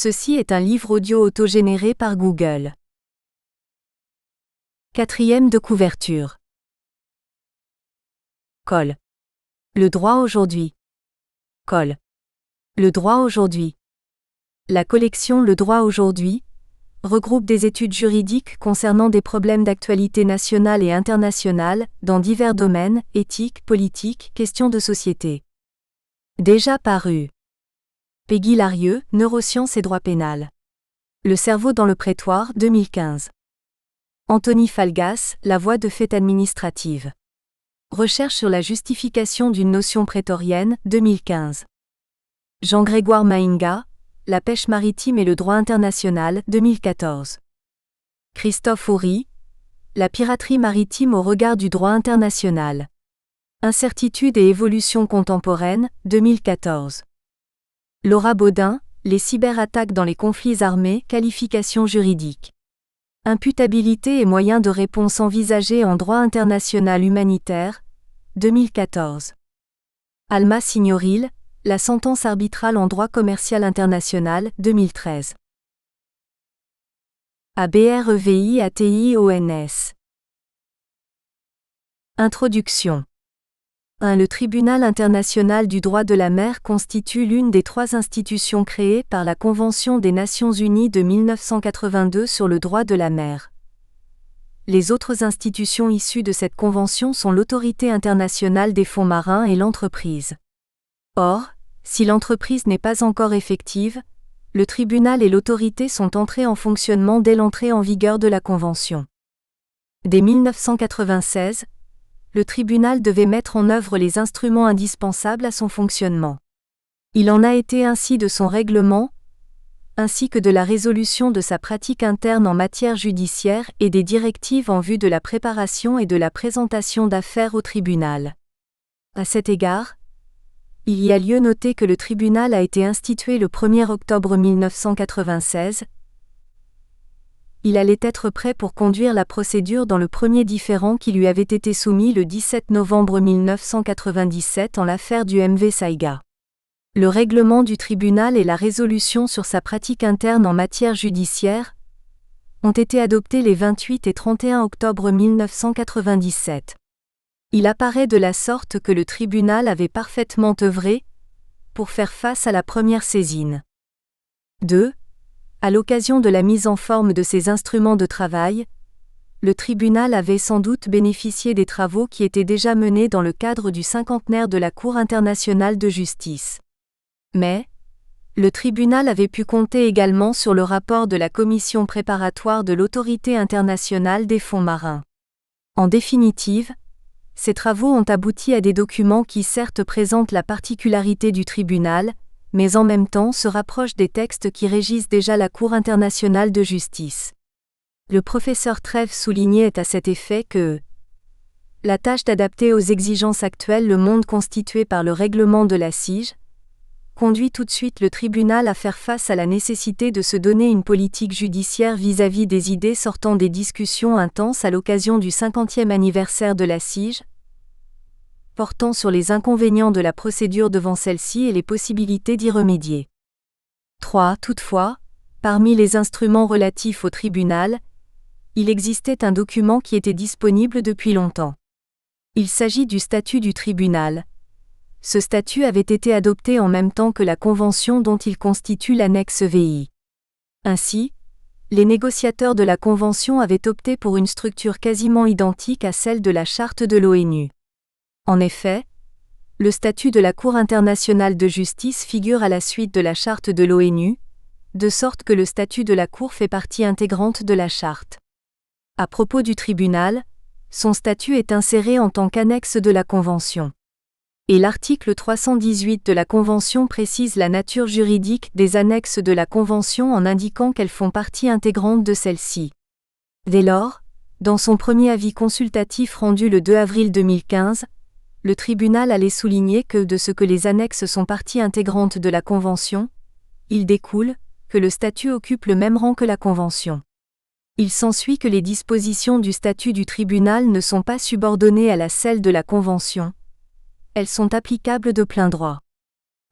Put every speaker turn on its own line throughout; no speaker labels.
Ceci est un livre audio autogénéré par Google. 4e de couverture. Col. Le droit aujourd'hui. Col. Le droit aujourd'hui. La collection Le droit aujourd'hui regroupe des études juridiques concernant des problèmes d'actualité nationale et internationale, dans divers domaines, éthique, politique, questions de société. Déjà paru. Peggy Larieux, Neurosciences et droit pénal. Le cerveau dans le prétoire, 2015. Anthony Falgas, La voie de fait administrative. Recherche sur la justification d'une notion prétorienne, 2015. Jean-Grégoire Mainga, La pêche maritime et le droit international, 2014. Christophe Houry, La piraterie maritime au regard du droit international. Incertitude et évolution contemporaine, 2014. Laura Baudin, Les cyberattaques dans les conflits armés, qualification juridique. Imputabilité et moyens de réponse envisagés en droit international humanitaire, 2014. Alma Signoril, La sentence arbitrale en droit commercial international, 2013. ABREVI ATIONS. Introduction. 1. Le Tribunal international du droit de la mer constitue l'une des 3 institutions créées par la Convention des Nations unies de 1982 sur le droit de la mer. Les autres institutions issues de cette convention sont l'Autorité internationale des fonds marins et l'entreprise. Or, si l'entreprise n'est pas encore effective, le tribunal et l'autorité sont entrés en fonctionnement dès l'entrée en vigueur de la Convention. Dès 1996, le tribunal devait mettre en œuvre les instruments indispensables à son fonctionnement. Il en a été ainsi de son règlement, ainsi que de la résolution de sa pratique interne en matière judiciaire et des directives en vue de la préparation et de la présentation d'affaires au tribunal. À cet égard, il y a lieu noter que le tribunal a été institué le 1er octobre 1996. Il allait être prêt pour conduire la procédure dans le premier différend qui lui avait été soumis le 17 novembre 1997 en l'affaire du MV Saiga. Le règlement du tribunal et la résolution sur sa pratique interne en matière judiciaire ont été adoptés les 28 et 31 octobre 1997. Il apparaît de la sorte que le tribunal avait parfaitement œuvré pour faire face à la première saisine. 2. À l'occasion de la mise en forme de ces instruments de travail, le tribunal avait sans doute bénéficié des travaux qui étaient déjà menés dans le cadre du cinquantenaire de la Cour internationale de justice. Mais, le tribunal avait pu compter également sur le rapport de la commission préparatoire de l'Autorité internationale des fonds marins. En définitive, ces travaux ont abouti à des documents qui certes présentent la particularité du tribunal, mais en même temps se rapprochent des textes qui régissent déjà la Cour internationale de justice. Le professeur Trèves soulignait à cet effet que la tâche d'adapter aux exigences actuelles le monde constitué par le règlement de la CIJ conduit tout de suite le tribunal à faire face à la nécessité de se donner une politique judiciaire vis-à-vis des idées sortant des discussions intenses à l'occasion du 50e anniversaire de la CIJ, portant sur les inconvénients de la procédure devant celle-ci et les possibilités d'y remédier. 3. Toutefois, parmi les instruments relatifs au tribunal, il existait un document qui était disponible depuis longtemps. Il s'agit du statut du tribunal. Ce statut avait été adopté en même temps que la convention dont il constitue l'annexe VI. Ainsi, les négociateurs de la convention avaient opté pour une structure quasiment identique à celle de la charte de l'ONU. En effet, le statut de la Cour internationale de justice figure à la suite de la charte de l'ONU, de sorte que le statut de la Cour fait partie intégrante de la charte. À propos du tribunal, son statut est inséré en tant qu'annexe de la Convention. Et l'article 318 de la Convention précise la nature juridique des annexes de la Convention en indiquant qu'elles font partie intégrante de celle-ci. Dès lors, dans son premier avis consultatif rendu le 2 avril 2015, le tribunal allait souligner que de ce que les annexes sont partie intégrante de la Convention, il découle que le statut occupe le même rang que la Convention. Il s'ensuit que les dispositions du statut du tribunal ne sont pas subordonnées à celles de la Convention. Elles sont applicables de plein droit.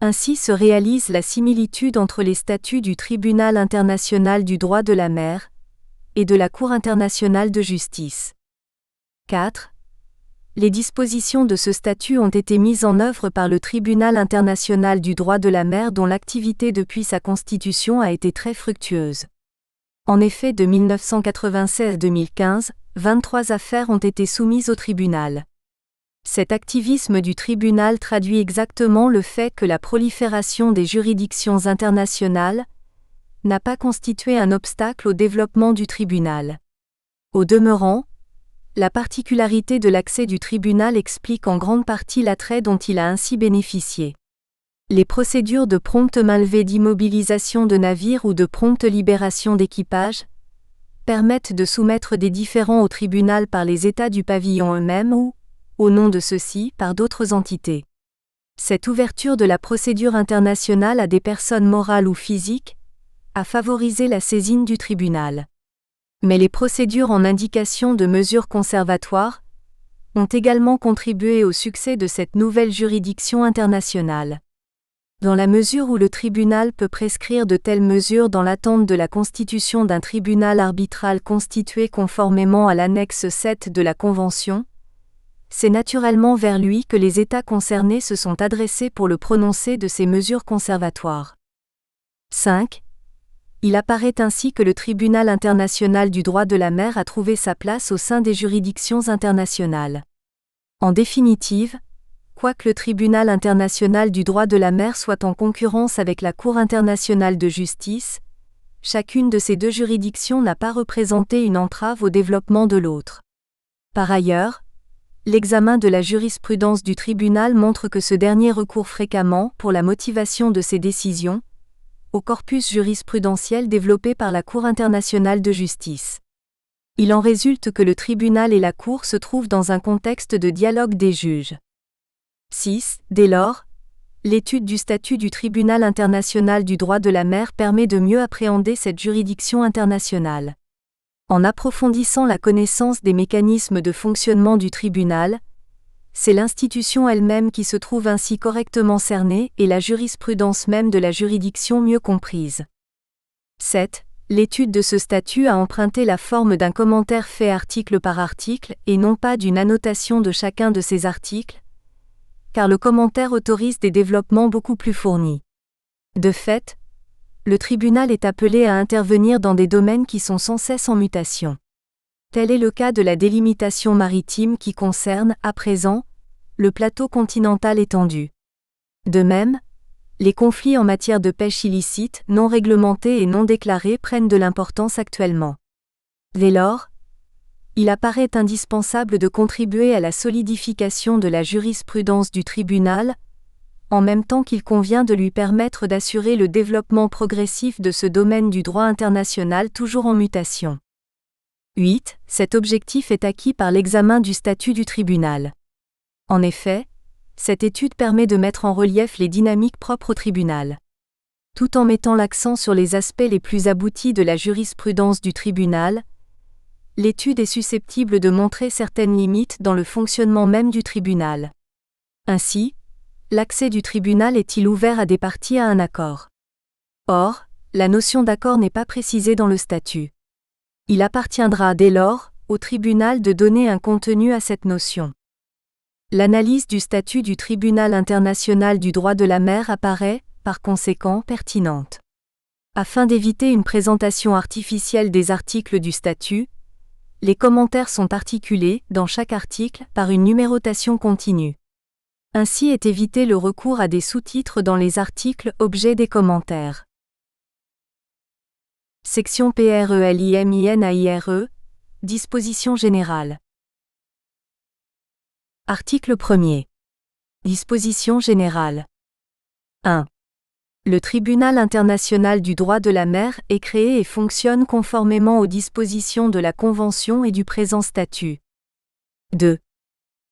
Ainsi se réalise la similitude entre les statuts du Tribunal international du droit de la mer et de la Cour internationale de justice. 4. Les dispositions de ce statut ont été mises en œuvre par le Tribunal international du droit de la mer dont l'activité depuis sa constitution a été très fructueuse. En effet, de 1996 à 2015, 23 affaires ont été soumises au tribunal. Cet activisme du tribunal traduit exactement le fait que la prolifération des juridictions internationales n'a pas constitué un obstacle au développement du tribunal. Au demeurant, la particularité de l'accès du tribunal explique en grande partie l'attrait dont il a ainsi bénéficié. Les procédures de prompte mainlevée d'immobilisation de navires ou de prompte libération d'équipage permettent de soumettre des différends au tribunal par les États du pavillon eux-mêmes ou, au nom de ceux-ci, par d'autres entités. Cette ouverture de la procédure internationale à des personnes morales ou physiques a favorisé la saisine du tribunal. Mais les procédures en indication de mesures conservatoires ont également contribué au succès de cette nouvelle juridiction internationale. Dans la mesure où le tribunal peut prescrire de telles mesures dans l'attente de la constitution d'un tribunal arbitral constitué conformément à l'annexe 7 de la Convention, c'est naturellement vers lui que les États concernés se sont adressés pour le prononcer de ces mesures conservatoires. 5. Il apparaît ainsi que le Tribunal international du droit de la mer a trouvé sa place au sein des juridictions internationales. En définitive, quoique le Tribunal international du droit de la mer soit en concurrence avec la Cour internationale de justice, chacune de ces deux juridictions n'a pas représenté une entrave au développement de l'autre. Par ailleurs, l'examen de la jurisprudence du tribunal montre que ce dernier recourt fréquemment, pour la motivation de ses décisions, au corpus jurisprudentiel développé par la Cour internationale de justice. Il en résulte que le tribunal et la Cour se trouvent dans un contexte de dialogue des juges. 6. Dès lors, l'étude du statut du Tribunal international du droit de la mer permet de mieux appréhender cette juridiction internationale. En approfondissant la connaissance des mécanismes de fonctionnement du tribunal, c'est l'institution elle-même qui se trouve ainsi correctement cernée et la jurisprudence même de la juridiction mieux comprise. 7. L'étude de ce statut a emprunté la forme d'un commentaire fait article par article et non pas d'une annotation de chacun de ces articles, car le commentaire autorise des développements beaucoup plus fournis. De fait, le tribunal est appelé à intervenir dans des domaines qui sont sans cesse en mutation. Tel est le cas de la délimitation maritime qui concerne, à présent, le plateau continental étendu. De même, les conflits en matière de pêche illicite, non réglementés et non déclarés prennent de l'importance actuellement. Dès lors, il apparaît indispensable de contribuer à la solidification de la jurisprudence du tribunal, en même temps qu'il convient de lui permettre d'assurer le développement progressif de ce domaine du droit international toujours en mutation. 8. Cet objectif est acquis par l'examen du statut du tribunal. En effet, cette étude permet de mettre en relief les dynamiques propres au tribunal. Tout en mettant l'accent sur les aspects les plus aboutis de la jurisprudence du tribunal, l'étude est susceptible de montrer certaines limites dans le fonctionnement même du tribunal. Ainsi, l'accès du tribunal est-il ouvert à des parties à un accord? Or, la notion d'accord n'est pas précisée dans le statut. Il appartiendra dès lors au tribunal de donner un contenu à cette notion. L'analyse du statut du Tribunal international du droit de la mer apparaît, par conséquent, pertinente. Afin d'éviter une présentation artificielle des articles du statut, les commentaires sont articulés, dans chaque article, par une numérotation continue. Ainsi est évité le recours à des sous-titres dans les articles objets des commentaires. Section PRELIMINAIRE, Dispositions générales. Article 1er. Dispositions générales. 1. Le Tribunal international du droit de la mer est créé et fonctionne conformément aux dispositions de la Convention et du présent statut. 2.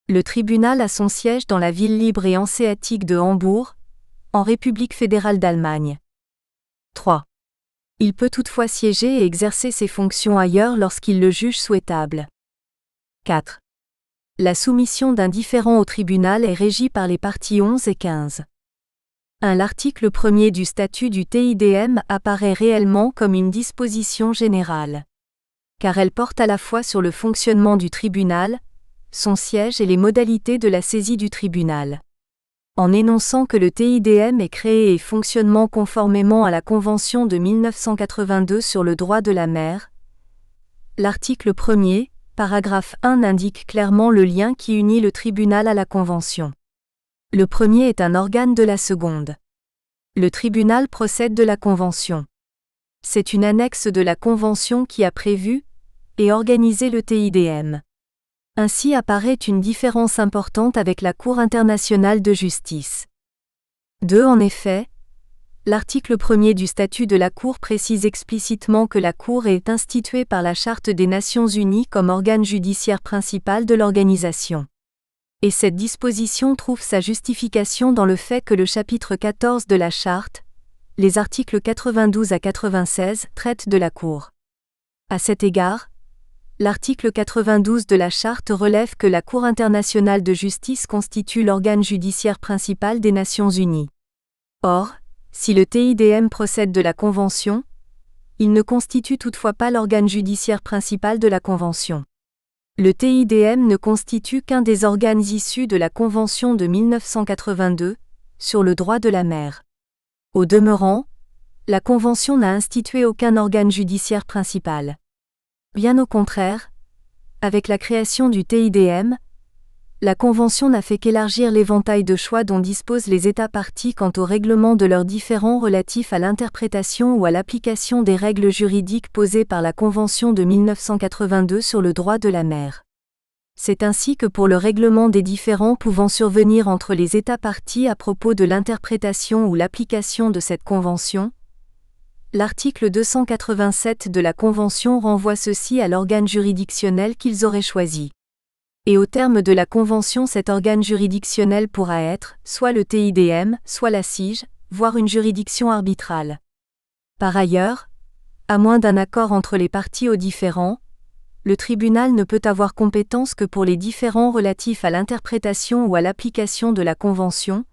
Le tribunal a son siège dans la ville libre et hanséatique de Hambourg, en République fédérale d'Allemagne. 3. Il peut toutefois siéger et exercer ses fonctions ailleurs lorsqu'il le juge souhaitable. 4. La soumission d'un différend au tribunal est régie par les parties 11 et 15. L'article 1er du statut du TIDM apparaît réellement comme une disposition générale. Car elle porte à la fois sur le fonctionnement du tribunal, son siège et les modalités de la saisie du tribunal. En énonçant que le TIDM est créé et fonctionnement conformément à la Convention de 1982 sur le droit de la mer, l'article 1er, paragraphe 1 indique clairement le lien qui unit le tribunal à la Convention. Le premier est un organe de la seconde. Le tribunal procède de la Convention. C'est une annexe de la Convention qui a prévu et organisé le TIDM. Ainsi apparaît une différence importante avec la Cour internationale de justice. 2. En effet, l'article 1er du statut de la Cour précise explicitement que la Cour est instituée par la Charte des Nations Unies comme organe judiciaire principal de l'organisation. Et cette disposition trouve sa justification dans le fait que le chapitre 14 de la Charte, les articles 92 à 96, traite de la Cour. À cet égard, l'article 92 de la Charte relève que la Cour internationale de justice constitue l'organe judiciaire principal des Nations Unies. Or, si le TIDM procède de la Convention, il ne constitue toutefois pas l'organe judiciaire principal de la Convention. Le TIDM ne constitue qu'un des organes issus de la Convention de 1982 sur le droit de la mer. Au demeurant, la Convention n'a institué aucun organe judiciaire principal. Bien au contraire, avec la création du TIDM, la Convention n'a fait qu'élargir l'éventail de choix dont disposent les États parties quant au règlement de leurs différends relatifs à l'interprétation ou à l'application des règles juridiques posées par la Convention de 1982 sur le droit de la mer. C'est ainsi que pour le règlement des différends pouvant survenir entre les États parties à propos de l'interprétation ou l'application de cette Convention, l'article 287 de la Convention renvoie ceux-ci à l'organe juridictionnel qu'ils auraient choisi. Et au terme de la Convention, cet organe juridictionnel pourra être soit le TIDM, soit la CIJ, voire une juridiction arbitrale. Par ailleurs, à moins d'un accord entre les parties aux différends, le tribunal ne peut avoir compétence que pour les différends relatifs à l'interprétation ou à l'application de la Convention,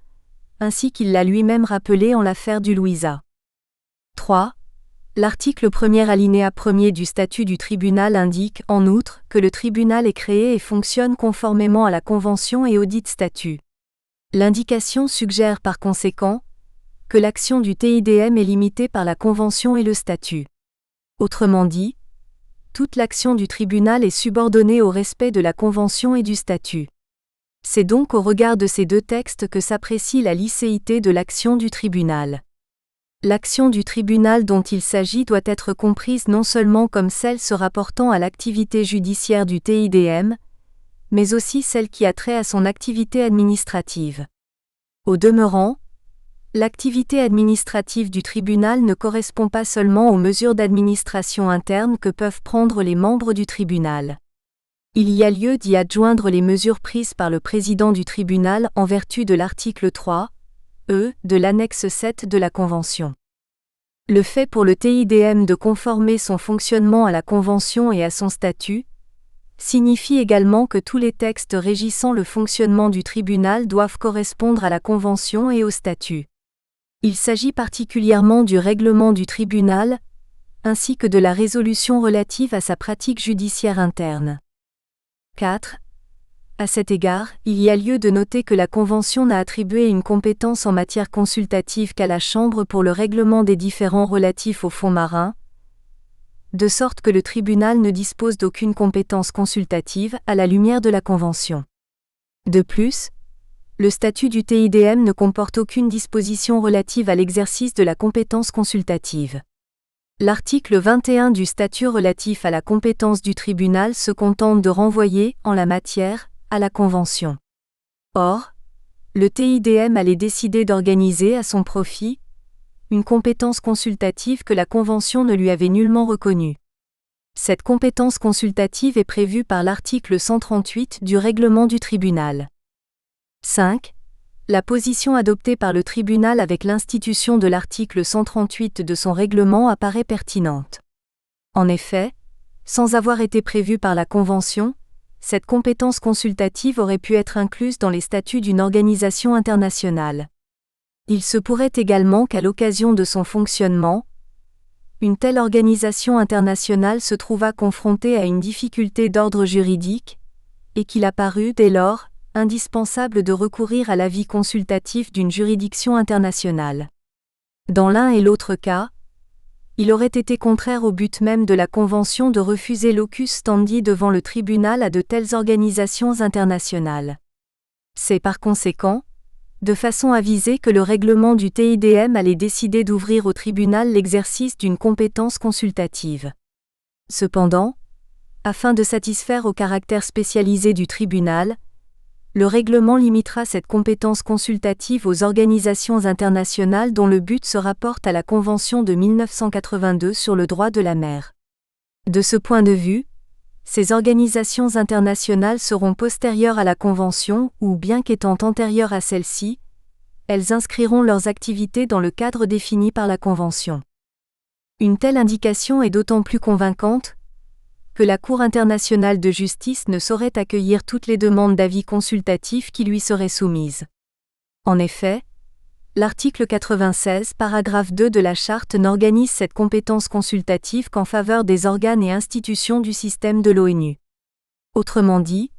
ainsi qu'il l'a lui-même rappelé en l'affaire du Louisa. 3. L'article 1er alinéa 1er du statut du tribunal indique, en outre, que le tribunal est créé et fonctionne conformément à la Convention et au dit statut. L'indication suggère par conséquent que l'action du TIDM est limitée par la Convention et le statut. Autrement dit, toute l'action du tribunal est subordonnée au respect de la Convention et du statut. C'est donc au regard de ces deux textes que s'apprécie la licéité de l'action du tribunal. L'action du tribunal dont il s'agit doit être comprise non seulement comme celle se rapportant à l'activité judiciaire du TIDM, mais aussi celle qui a trait à son activité administrative. Au demeurant, l'activité administrative du tribunal ne correspond pas seulement aux mesures d'administration interne que peuvent prendre les membres du tribunal. Il y a lieu d'y adjoindre les mesures prises par le président du tribunal en vertu de l'article 3, de l'annexe 7 de la Convention. Le fait pour le TIDM de conformer son fonctionnement à la Convention et à son statut signifie également que tous les textes régissant le fonctionnement du tribunal doivent correspondre à la Convention et au statut. Il s'agit particulièrement du règlement du tribunal, ainsi que de la résolution relative à sa pratique judiciaire interne. 4. À cet égard, il y a lieu de noter que la Convention n'a attribué une compétence en matière consultative qu'à la Chambre pour le règlement des différends relatifs aux fonds marins, de sorte que le tribunal ne dispose d'aucune compétence consultative à la lumière de la Convention. De plus, le statut du TIDM ne comporte aucune disposition relative à l'exercice de la compétence consultative. L'article 21 du statut relatif à la compétence du tribunal se contente de renvoyer, en la matière, à la Convention. Or, le TIDM allait décider d'organiser à son profit une compétence consultative que la Convention ne lui avait nullement reconnue. Cette compétence consultative est prévue par l'article 138 du règlement du tribunal. 5. La position adoptée par le tribunal avec l'institution de l'article 138 de son règlement apparaît pertinente. En effet, sans avoir été prévue par la Convention, cette compétence consultative aurait pu être incluse dans les statuts d'une organisation internationale. Il se pourrait également qu'à l'occasion de son fonctionnement, une telle organisation internationale se trouva confrontée à une difficulté d'ordre juridique, et qu'il apparut, dès lors, indispensable de recourir à l'avis consultatif d'une juridiction internationale. Dans l'un et l'autre cas, il aurait été contraire au but même de la Convention de refuser locus standi devant le tribunal à de telles organisations internationales. C'est par conséquent, de façon avisée que le règlement du TIDM allait décider d'ouvrir au tribunal l'exercice d'une compétence consultative. Cependant, afin de satisfaire au caractère spécialisé du tribunal, le règlement limitera cette compétence consultative aux organisations internationales dont le but se rapporte à la Convention de 1982 sur le droit de la mer. De ce point de vue, ces organisations internationales seront postérieures à la Convention ou, bien qu'étant antérieures à celle-ci, elles inscriront leurs activités dans le cadre défini par la Convention. Une telle indication est d'autant plus convaincante que la Cour internationale de justice ne saurait accueillir toutes les demandes d'avis consultatifs qui lui seraient soumises. En effet, l'article 96, paragraphe 2 de la Charte n'organise cette compétence consultative qu'en faveur des organes et institutions du système de l'ONU. Autrement dit,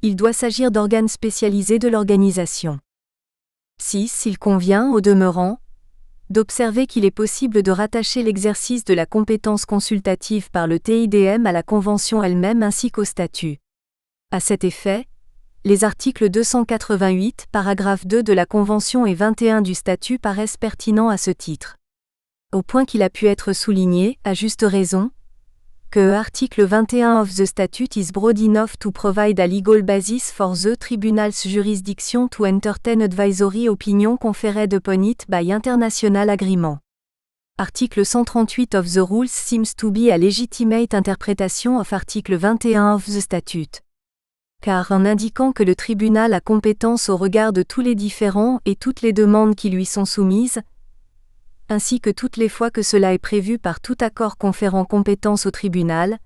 il doit s'agir d'organes spécialisés de l'organisation. 6. Il convient, au demeurant, d'observer qu'il est possible de rattacher l'exercice de la compétence consultative par le TIDM à la Convention elle-même ainsi qu'au statut. À cet effet, les articles 288, paragraphe 2 de la Convention et 21 du statut paraissent pertinents à ce titre. Au point qu'il a pu être souligné, à juste raison, que article 21 of the statute is broad enough to provide a legal basis for the tribunal's jurisdiction to entertain advisory opinion conferred upon it by international agreement. Article 138 of the rules seems to be a legitimate interpretation of article 21 of the statute. Car en indiquant que le tribunal a compétence au regard de tous les différends et toutes les demandes qui lui sont soumises, ainsi que toutes les fois que cela est prévu par tout accord conférant compétence au tribunal,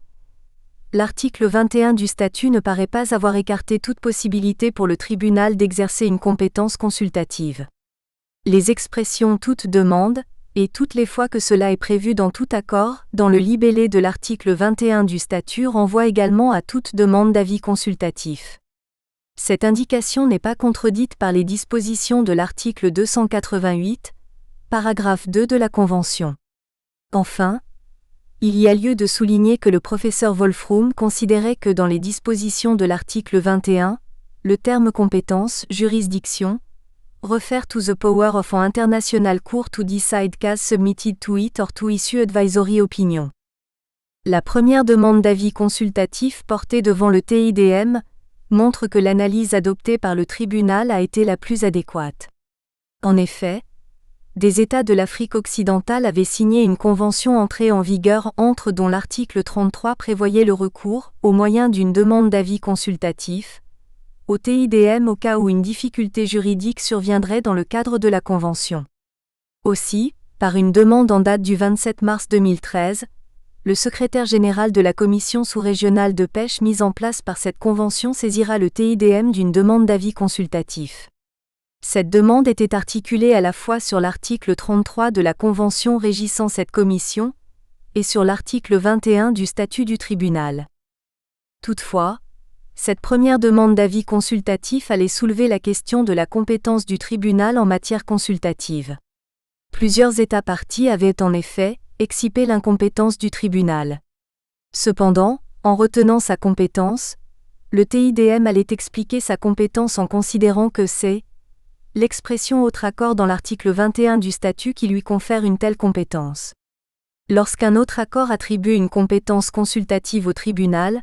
l'article 21 du statut ne paraît pas avoir écarté toute possibilité pour le tribunal d'exercer une compétence consultative. Les expressions « toute demande » et « toutes les fois que cela est prévu dans tout accord » dans le libellé de l'article 21 du statut renvoient également à toute demande d'avis consultatif. Cette indication n'est pas contredite par les dispositions de l'article 288, paragraphe 2 de la Convention. Enfin, il y a lieu de souligner que le professeur Wolfrum considérait que dans les dispositions de l'article 21, le terme compétence, juridiction, refer to the power of an international court to decide case submitted to it or to issue advisory opinion. La première demande d'avis consultatif portée devant le TIDM montre que l'analyse adoptée par le tribunal a été la plus adéquate. En effet, des États de l'Afrique occidentale avaient signé une convention entrée en vigueur entre dont l'article 33 prévoyait le recours, au moyen d'une demande d'avis consultatif, au TIDM au cas où une difficulté juridique surviendrait dans le cadre de la convention. Aussi, par une demande en date du 27 mars 2013, le secrétaire général de la Commission sous-régionale de pêche mise en place par cette convention saisira le TIDM d'une demande d'avis consultatif. Cette demande était articulée à la fois sur l'article 33 de la Convention régissant cette commission et sur l'article 21 du statut du tribunal. Toutefois, cette première demande d'avis consultatif allait soulever la question de la compétence du tribunal en matière consultative. Plusieurs États parties avaient en effet excipé l'incompétence du tribunal. Cependant, en retenant sa compétence, le TIDM allait expliquer sa compétence en considérant que c'est l'expression autre accord dans l'article 21 du statut qui lui confère une telle compétence. Lorsqu'un autre accord attribue une compétence consultative au tribunal,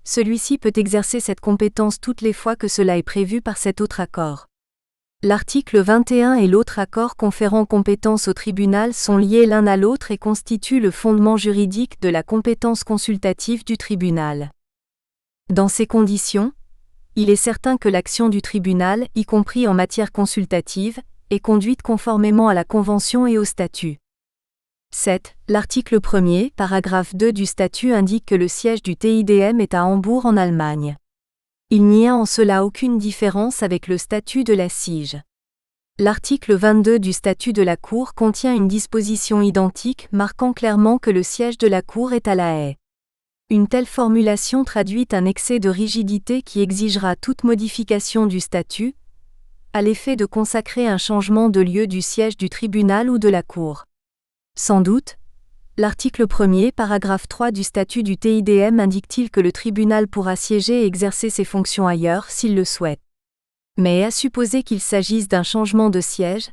celui-ci peut exercer cette compétence toutes les fois que cela est prévu par cet autre accord. L'article 21 et l'autre accord conférant compétence au tribunal sont liés l'un à l'autre et constituent le fondement juridique de la compétence consultative du tribunal. Dans ces conditions, il est certain que l'action du tribunal, y compris en matière consultative, est conduite conformément à la Convention et au statut. 7. L'article 1er, paragraphe 2 du statut indique que le siège du TIDM est à Hambourg en Allemagne. Il n'y a en cela aucune différence avec le statut de la CIJ. L'article 22 du statut de la Cour contient une disposition identique marquant clairement que le siège de la Cour est à La Haye. Une telle formulation traduit un excès de rigidité qui exigera toute modification du statut, à l'effet de consacrer un changement de lieu du siège du tribunal ou de la Cour. Sans doute, l'article 1er, paragraphe 3 du statut du TIDM indique-t-il que le tribunal pourra siéger et exercer ses fonctions ailleurs s'il le souhaite. Mais à supposer qu'il s'agisse d'un changement de siège,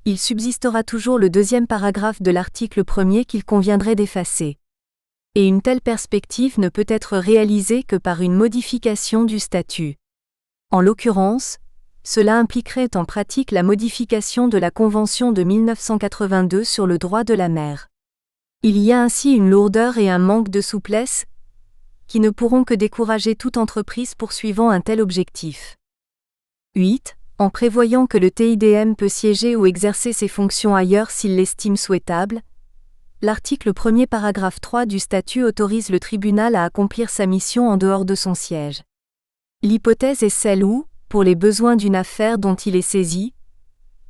il subsistera toujours le deuxième paragraphe de l'article 1er qu'il conviendrait d'effacer. Et une telle perspective ne peut être réalisée que par une modification du statut. En l'occurrence, cela impliquerait en pratique la modification de la Convention de 1982 sur le droit de la mer. Il y a ainsi une lourdeur et un manque de souplesse qui ne pourront que décourager toute entreprise poursuivant un tel objectif. 8. En prévoyant que le TIDM peut siéger ou exercer ses fonctions ailleurs s'il l'estime souhaitable, l'article 1er paragraphe 3 du statut autorise le tribunal à accomplir sa mission en dehors de son siège. L'hypothèse est celle où, pour les besoins d'une affaire dont il est saisi,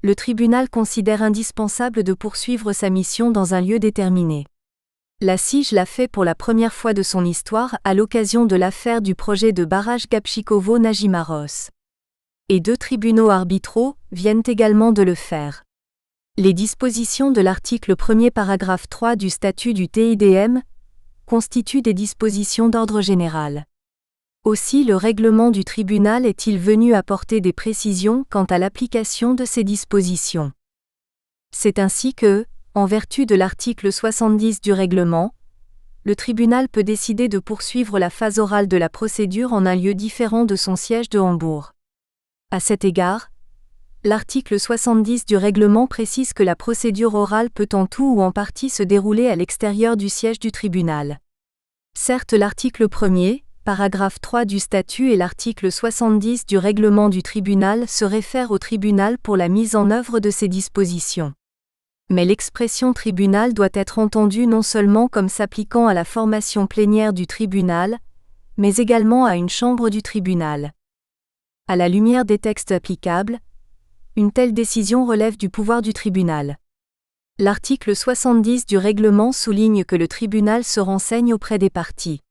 le tribunal considère indispensable de poursuivre sa mission dans un lieu déterminé. La SIJ l'a fait pour la première fois de son histoire à l'occasion de l'affaire du projet de barrage Gabčíkovo-Nažimaros. Et 2 tribunaux arbitraux viennent également de le faire. Les dispositions de l'article 1er paragraphe 3 du statut du TIDM constituent des dispositions d'ordre général. Aussi le règlement du tribunal est-il venu apporter des précisions quant à l'application de ces dispositions. C'est ainsi que, en vertu de l'article 70 du règlement, le tribunal peut décider de poursuivre la phase orale de la procédure en un lieu différent de son siège de Hambourg. À cet égard, l'article 70 du règlement précise que la procédure orale peut en tout ou en partie se dérouler à l'extérieur du siège du tribunal. Certes, l'article 1er, paragraphe 3 du statut et l'article 70 du règlement du tribunal se réfèrent au tribunal pour la mise en œuvre de ces dispositions. Mais l'expression tribunal doit être entendue non seulement comme s'appliquant à la formation plénière du tribunal, mais également à une chambre du tribunal. À la lumière des textes applicables, une telle décision relève du pouvoir du tribunal. L'article 70 du règlement souligne que le tribunal se renseigne auprès des parties.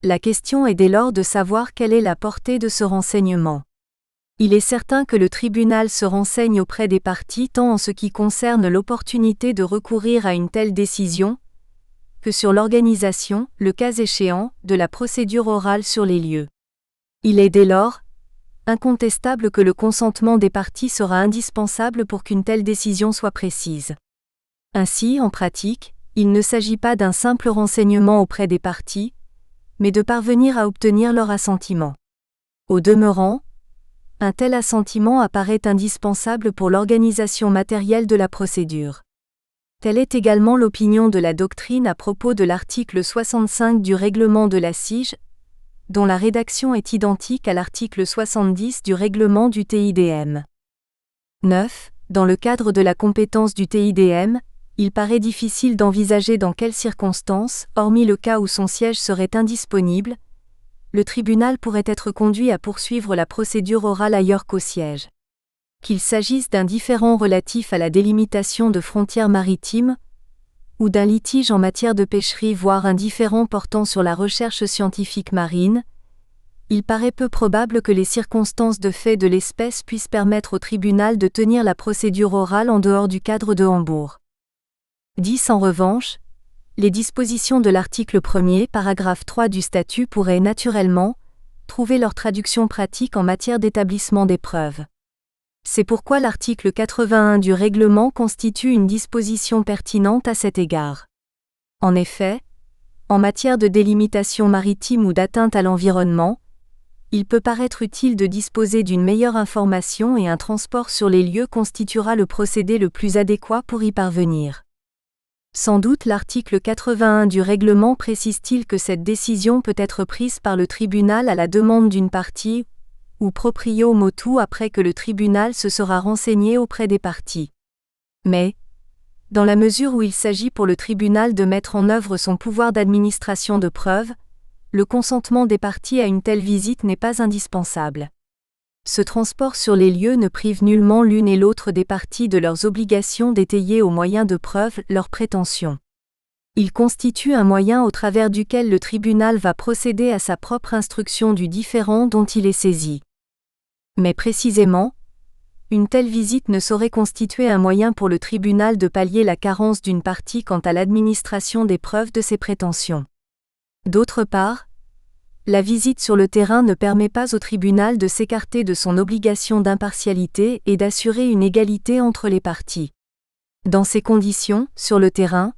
La question est dès lors de savoir quelle est la portée de ce renseignement. Il est certain que le tribunal se renseigne auprès des parties tant en ce qui concerne l'opportunité de recourir à une telle décision, que sur l'organisation, le cas échéant, de la procédure orale sur les lieux. Il est dès lors incontestable que le consentement des parties sera indispensable pour qu'une telle décision soit précise. Ainsi, en pratique, il ne s'agit pas d'un simple renseignement auprès des parties, mais de parvenir à obtenir leur assentiment. Au demeurant, un tel assentiment apparaît indispensable pour l'organisation matérielle de la procédure. Telle est également l'opinion de la doctrine à propos de l'article 65 du règlement de la SIJ, dont la rédaction est identique à l'article 70 du règlement du TIDM. 9. Dans le cadre de la compétence du TIDM, il paraît difficile d'envisager dans quelles circonstances, hormis le cas où son siège serait indisponible, le tribunal pourrait être conduit à poursuivre la procédure orale ailleurs qu'au siège. Qu'il s'agisse d'un différend relatif à la délimitation de frontières maritimes, ou d'un litige en matière de pêcherie voire un différend portant sur la recherche scientifique marine, il paraît peu probable que les circonstances de fait de l'espèce puissent permettre au tribunal de tenir la procédure orale en dehors du cadre de Hambourg. 10. En revanche, les dispositions de l'article 1er, paragraphe 3 du statut pourraient naturellement trouver leur traduction pratique en matière d'établissement des preuves. C'est pourquoi l'article 81 du règlement constitue une disposition pertinente à cet égard. En effet, en matière de délimitation maritime ou d'atteinte à l'environnement, il peut paraître utile de disposer d'une meilleure information et un transport sur les lieux constituera le procédé le plus adéquat pour y parvenir. Sans doute l'article 81 du règlement précise-t-il que cette décision peut être prise par le tribunal à la demande d'une partie, ou proprio motu après que le tribunal se sera renseigné auprès des parties. Mais, dans la mesure où il s'agit pour le tribunal de mettre en œuvre son pouvoir d'administration de preuves, le consentement des parties à une telle visite n'est pas indispensable. Ce transport sur les lieux ne prive nullement l'une et l'autre des parties de leurs obligations d'étayer au moyen de preuves leurs prétentions. Il constitue un moyen au travers duquel le tribunal va procéder à sa propre instruction du différend dont il est saisi. Mais précisément, une telle visite ne saurait constituer un moyen pour le tribunal de pallier la carence d'une partie quant à l'administration des preuves de ses prétentions. D'autre part, la visite sur le terrain ne permet pas au tribunal de s'écarter de son obligation d'impartialité et d'assurer une égalité entre les parties. Dans ces conditions, sur le terrain,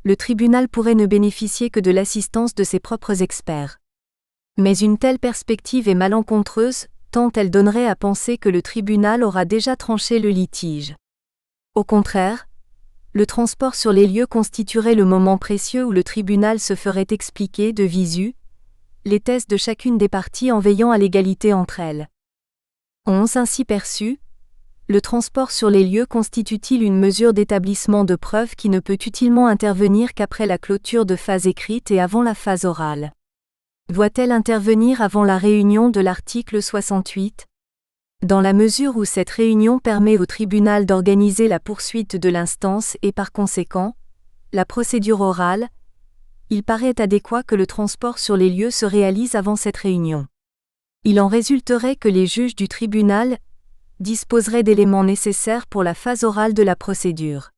le tribunal pourrait ne bénéficier que de l'assistance de ses propres experts. Mais une telle perspective est malencontreuse, tant elle donnerait à penser que le tribunal aura déjà tranché le litige. Au contraire, le transport sur les lieux constituerait le moment précieux où le tribunal se ferait expliquer de visu les thèses de chacune des parties en veillant à l'égalité entre elles. 11. Ainsi perçu, le transport sur les lieux constitue-t-il une mesure d'établissement de preuve qui ne peut utilement intervenir qu'après la clôture de phase écrite et avant la phase orale? Doit-elle intervenir avant la réunion de l'article 68? Dans la mesure où cette réunion permet au tribunal d'organiser la poursuite de l'instance et par conséquent, la procédure orale, il paraît adéquat que le transport sur les lieux se réalise avant cette réunion. Il en résulterait que les juges du tribunal disposeraient d'éléments nécessaires pour la phase orale de la procédure.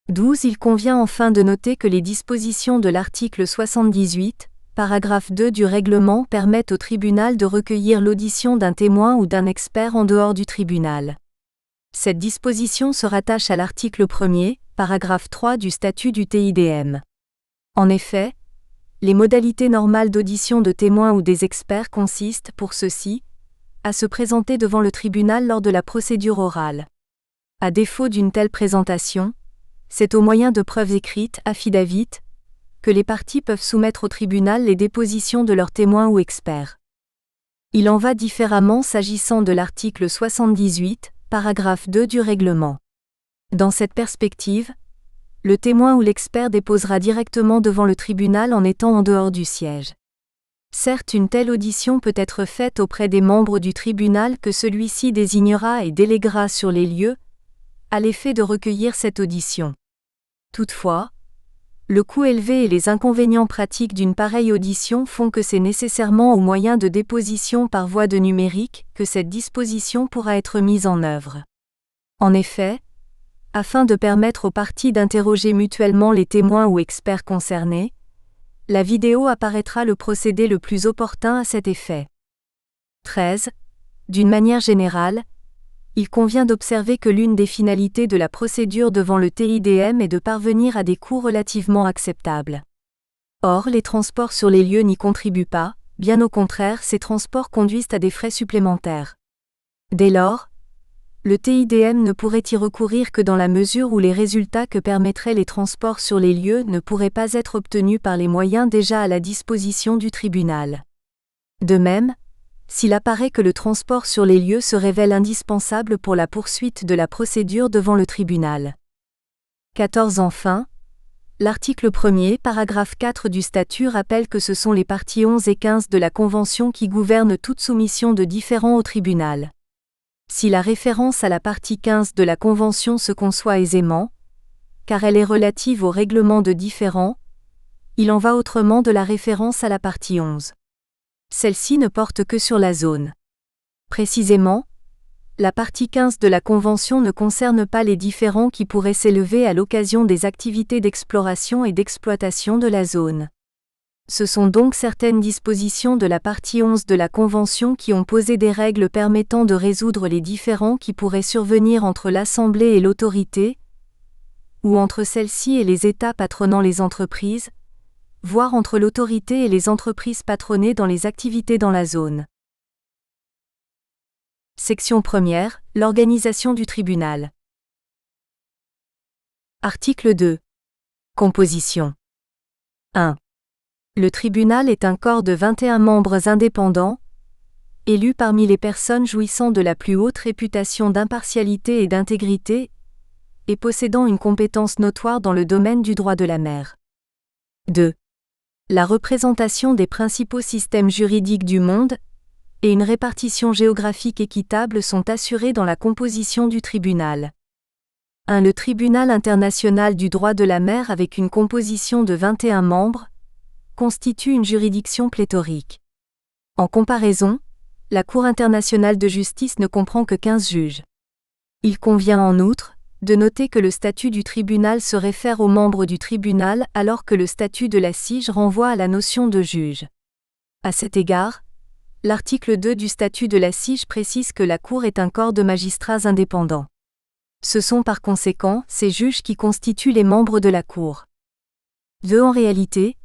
12. Il convient enfin de noter que les dispositions de l'article 78, paragraphe 2 du règlement permettent au tribunal de recueillir l'audition d'un témoin ou d'un expert en dehors du tribunal. Cette disposition se rattache à l'article 1er, paragraphe 3 du statut du TIDM. En effet, les modalités normales d'audition de témoins ou des experts consistent, pour ceux-ci, à se présenter devant le tribunal lors de la procédure orale. À défaut d'une telle présentation, c'est au moyen de preuves écrites, affidavit, que les parties peuvent soumettre au tribunal les dépositions de leurs témoins ou experts. Il en va différemment s'agissant de l'article 78, paragraphe 2 du règlement. Dans cette perspective, le témoin ou l'expert déposera directement devant le tribunal en étant en dehors du siège. Certes, une telle audition peut être faite auprès des membres du tribunal que celui-ci désignera et déléguera sur les lieux, à l'effet de recueillir cette audition. Toutefois, le coût élevé et les inconvénients pratiques d'une pareille audition font que c'est nécessairement au moyen de déposition par voie de numérique que cette disposition pourra être mise en œuvre. En effet, afin de permettre aux parties d'interroger mutuellement les témoins ou experts concernés, la vidéo apparaîtra le procédé le plus opportun à cet effet. 13. D'une manière générale, il convient d'observer que l'une des finalités de la procédure devant le TIDM est de parvenir à des coûts relativement acceptables. Or, les transports sur les lieux n'y contribuent pas, bien au contraire, ces transports conduisent à des frais supplémentaires. Dès lors, le TIDM ne pourrait y recourir que dans la mesure où les résultats que permettraient les transports sur les lieux ne pourraient pas être obtenus par les moyens déjà à la disposition du tribunal. De même, s'il apparaît que le transport sur les lieux se révèle indispensable pour la poursuite de la procédure devant le tribunal. 14. Enfin, l'article 1er, paragraphe 4 du statut rappelle que ce sont les parties 11 et 15 de la Convention qui gouvernent toute soumission de différend au tribunal. Si la référence à la partie 15 de la Convention se conçoit aisément, car elle est relative au règlement de différend, il en va autrement de la référence à la partie 11. Celle-ci ne porte que sur la zone. Précisément, la partie 15 de la Convention ne concerne pas les différends qui pourraient s'élever à l'occasion des activités d'exploration et d'exploitation de la zone. Ce sont donc certaines dispositions de la partie 11 de la Convention qui ont posé des règles permettant de résoudre les différends qui pourraient survenir entre l'Assemblée et l'autorité, ou entre celle-ci et les États patronnant les entreprises, voire entre l'autorité et les entreprises patronnées dans les activités dans la zone. Section 1. L'organisation du tribunal. Article 2. Composition. 1. Le tribunal est un corps de 21 membres indépendants, élus parmi les personnes jouissant de la plus haute réputation d'impartialité et d'intégrité, et possédant une compétence notoire dans le domaine du droit de la mer. 2. La représentation des principaux systèmes juridiques du monde, et une répartition géographique équitable sont assurées dans la composition du tribunal. 1. Le Tribunal international du droit de la mer avec une composition de 21 membres constitue une juridiction pléthorique. En comparaison, la Cour internationale de justice ne comprend que 15 juges. Il convient en outre de noter que le statut du tribunal se réfère aux membres du tribunal alors que le statut de la SIJ renvoie à la notion de juge. À cet égard, l'article 2 du statut de la SIJ précise que la Cour est un corps de magistrats indépendants. Ce sont par conséquent ces juges qui constituent les membres de la Cour. 2. En réalité,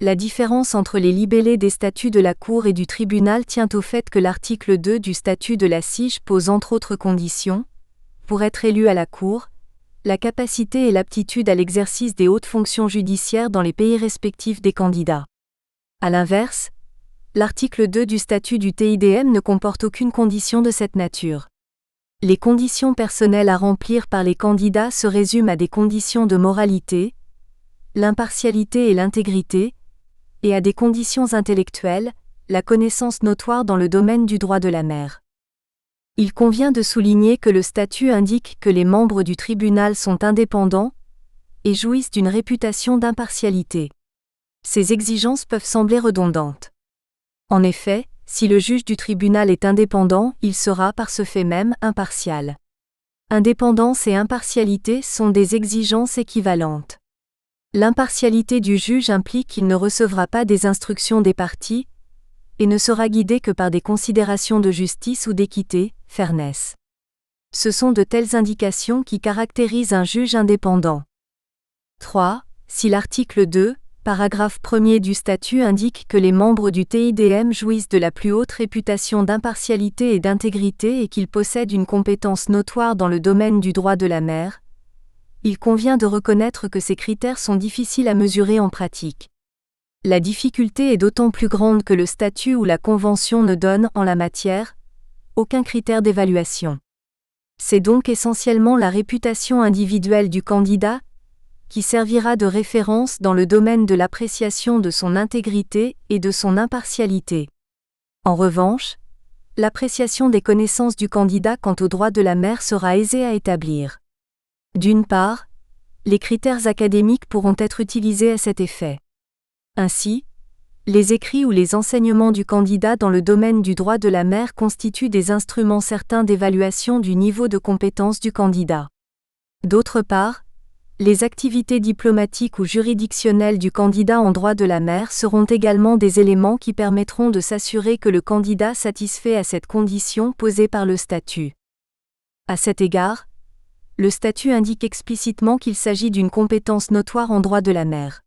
la différence entre les libellés des statuts de la Cour et du tribunal tient au fait que l'article 2 du statut de la SIJ pose entre autres conditions, pour être élu à la Cour, la capacité et l'aptitude à l'exercice des hautes fonctions judiciaires dans les pays respectifs des candidats. À l'inverse, l'article 2 du statut du TIDM ne comporte aucune condition de cette nature. Les conditions personnelles à remplir par les candidats se résument à des conditions de moralité, l'impartialité et l'intégrité, et à des conditions intellectuelles, la connaissance notoire dans le domaine du droit de la mer. Il convient de souligner que le statut indique que les membres du tribunal sont indépendants et jouissent d'une réputation d'impartialité. Ces exigences peuvent sembler redondantes. En effet, si le juge du tribunal est indépendant, il sera par ce fait même impartial. Indépendance et impartialité sont des exigences équivalentes. L'impartialité du juge implique qu'il ne recevra pas des instructions des parties et ne sera guidé que par des considérations de justice ou d'équité, fairness. Ce sont de telles indications qui caractérisent un juge indépendant. 3. Si l'article 2, paragraphe 1er du statut indique que les membres du TIDM jouissent de la plus haute réputation d'impartialité et d'intégrité et qu'ils possèdent une compétence notoire dans le domaine du droit de la mer, il convient de reconnaître que ces critères sont difficiles à mesurer en pratique. La difficulté est d'autant plus grande que le statut ou la convention ne donne, en la matière, aucun critère d'évaluation. C'est donc essentiellement la réputation individuelle du candidat qui servira de référence dans le domaine de l'appréciation de son intégrité et de son impartialité. En revanche, l'appréciation des connaissances du candidat quant au droit de la mer sera aisée à établir. D'une part, les critères académiques pourront être utilisés à cet effet. Ainsi, les écrits ou les enseignements du candidat dans le domaine du droit de la mer constituent des instruments certains d'évaluation du niveau de compétence du candidat. D'autre part, les activités diplomatiques ou juridictionnelles du candidat en droit de la mer seront également des éléments qui permettront de s'assurer que le candidat satisfait à cette condition posée par le statut. À cet égard, le statut indique explicitement qu'il s'agit d'une compétence notoire en droit de la mer.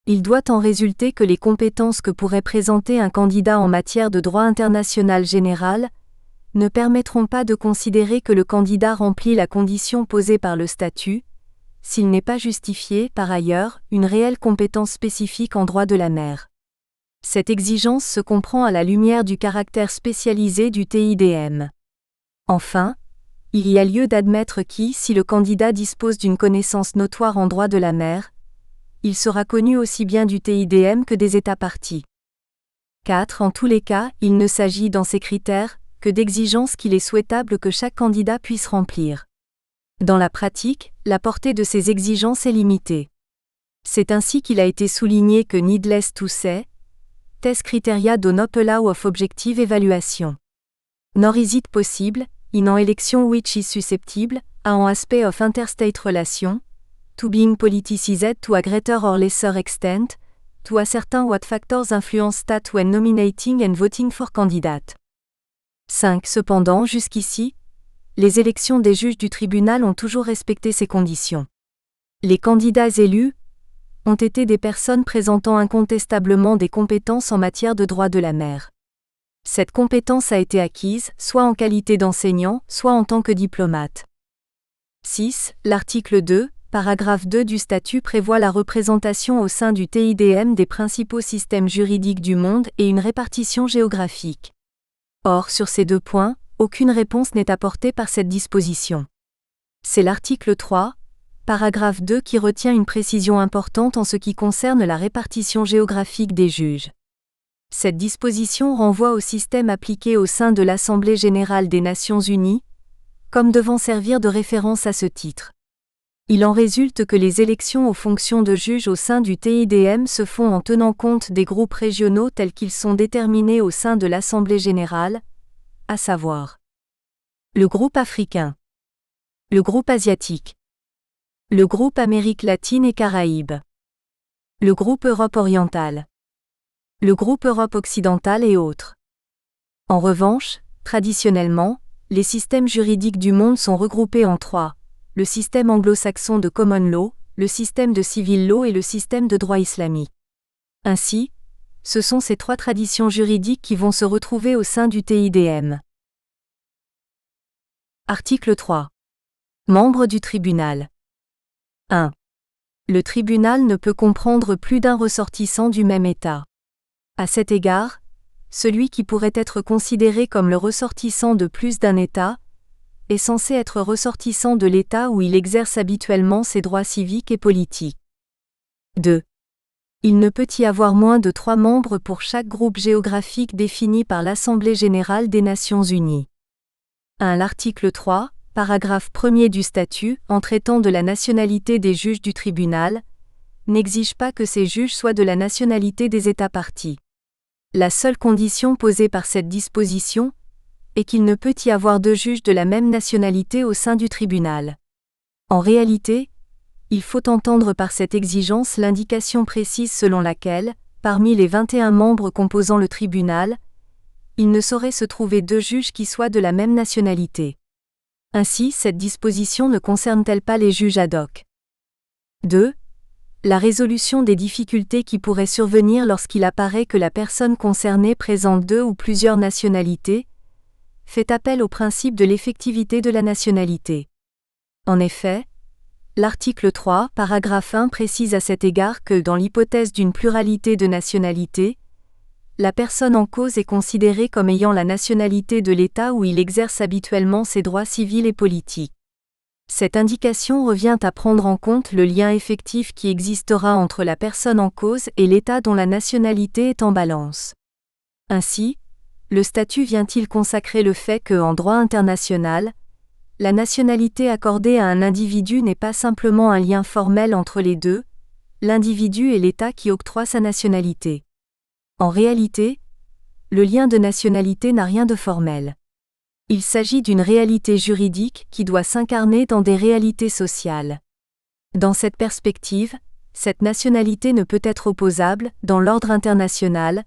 Il doit en résulter que les compétences que pourrait présenter un candidat en matière de droit international général ne permettront pas de considérer que le candidat remplit la condition posée par le statut, s'il n'est pas justifié, par ailleurs, une réelle compétence spécifique en droit de la mer. Cette exigence se comprend à la lumière du caractère spécialisé du TIDM. Enfin, il y a lieu d'admettre si le candidat dispose d'une connaissance notoire en droit de la mer, il sera connu aussi bien du TIDM que des États parties. 4. En tous les cas, il ne s'agit dans ces critères que d'exigences qu'il est souhaitable que chaque candidat puisse remplir. Dans la pratique, la portée de ces exigences est limitée. C'est ainsi qu'il a été souligné que needless to say, test criteria do not allow of objective evaluation. Nor is it possible, in an election which is susceptible, à an aspect of interstate relation, to being politicized to a greater or lesser extent, to ascertain what factors influence state when nominating and voting for candidate. 5. Cependant, jusqu'ici, les élections des juges du tribunal ont toujours respecté ces conditions. Les candidats élus ont été des personnes présentant incontestablement des compétences en matière de droit de la mer. Cette compétence a été acquise, soit en qualité d'enseignant, soit en tant que diplomate. 6. L'article 2, paragraphe 2 du statut prévoit la représentation au sein du TIDM des principaux systèmes juridiques du monde et une répartition géographique. Or, sur ces deux points, aucune réponse n'est apportée par cette disposition. C'est l'article 3, paragraphe 2 qui retient une précision importante en ce qui concerne la répartition géographique des juges. Cette disposition renvoie au système appliqué au sein de l'Assemblée générale des Nations unies, comme devant servir de référence à ce titre. Il en résulte que les élections aux fonctions de juge au sein du TIDM se font en tenant compte des groupes régionaux tels qu'ils sont déterminés au sein de l'Assemblée générale, à savoir le groupe africain, le groupe asiatique, le groupe Amérique latine et Caraïbes, le groupe Europe orientale, le groupe Europe occidentale et autres. En revanche, traditionnellement, les systèmes juridiques du monde sont regroupés en trois: le système anglo-saxon de common law, le système de civil law et le système de droit islamique. Ainsi, ce sont ces trois traditions juridiques qui vont se retrouver au sein du TIDM. Article 3. Membres du tribunal. 1. Le tribunal ne peut comprendre plus d'un ressortissant du même État. À cet égard, celui qui pourrait être considéré comme le ressortissant de plus d'un État est censé être ressortissant de l'État où il exerce habituellement ses droits civiques et politiques. 2. Il ne peut y avoir moins de 3 membres pour chaque groupe géographique défini par l'Assemblée générale des Nations unies. 1. L'article 3, paragraphe 1er du statut, en traitant de la nationalité des juges du tribunal, n'exige pas que ces juges soient de la nationalité des États parties. La seule condition posée par cette disposition est qu'il ne peut y avoir 2 juges de la même nationalité au sein du tribunal. En réalité, il faut entendre par cette exigence l'indication précise selon laquelle, parmi les 21 membres composant le tribunal, il ne saurait se trouver 2 juges qui soient de la même nationalité. Ainsi, cette disposition ne concerne-t-elle pas les juges ad hoc. 2. La résolution des difficultés qui pourraient survenir lorsqu'il apparaît que la personne concernée présente 2 ou plusieurs nationalités fait appel au principe de l'effectivité de la nationalité. En effet, l'article 3, paragraphe 1 précise à cet égard que dans l'hypothèse d'une pluralité de nationalités, la personne en cause est considérée comme ayant la nationalité de l'État où il exerce habituellement ses droits civils et politiques. Cette indication revient à prendre en compte le lien effectif qui existera entre la personne en cause et l'État dont la nationalité est en balance. Ainsi, le statut vient-il consacrer le fait que, en droit international, la nationalité accordée à un individu n'est pas simplement un lien formel entre les deux, l'individu et l'État qui octroie sa nationalité. En réalité, le lien de nationalité n'a rien de formel. Il s'agit d'une réalité juridique qui doit s'incarner dans des réalités sociales. Dans cette perspective, cette nationalité ne peut être opposable, dans l'ordre international,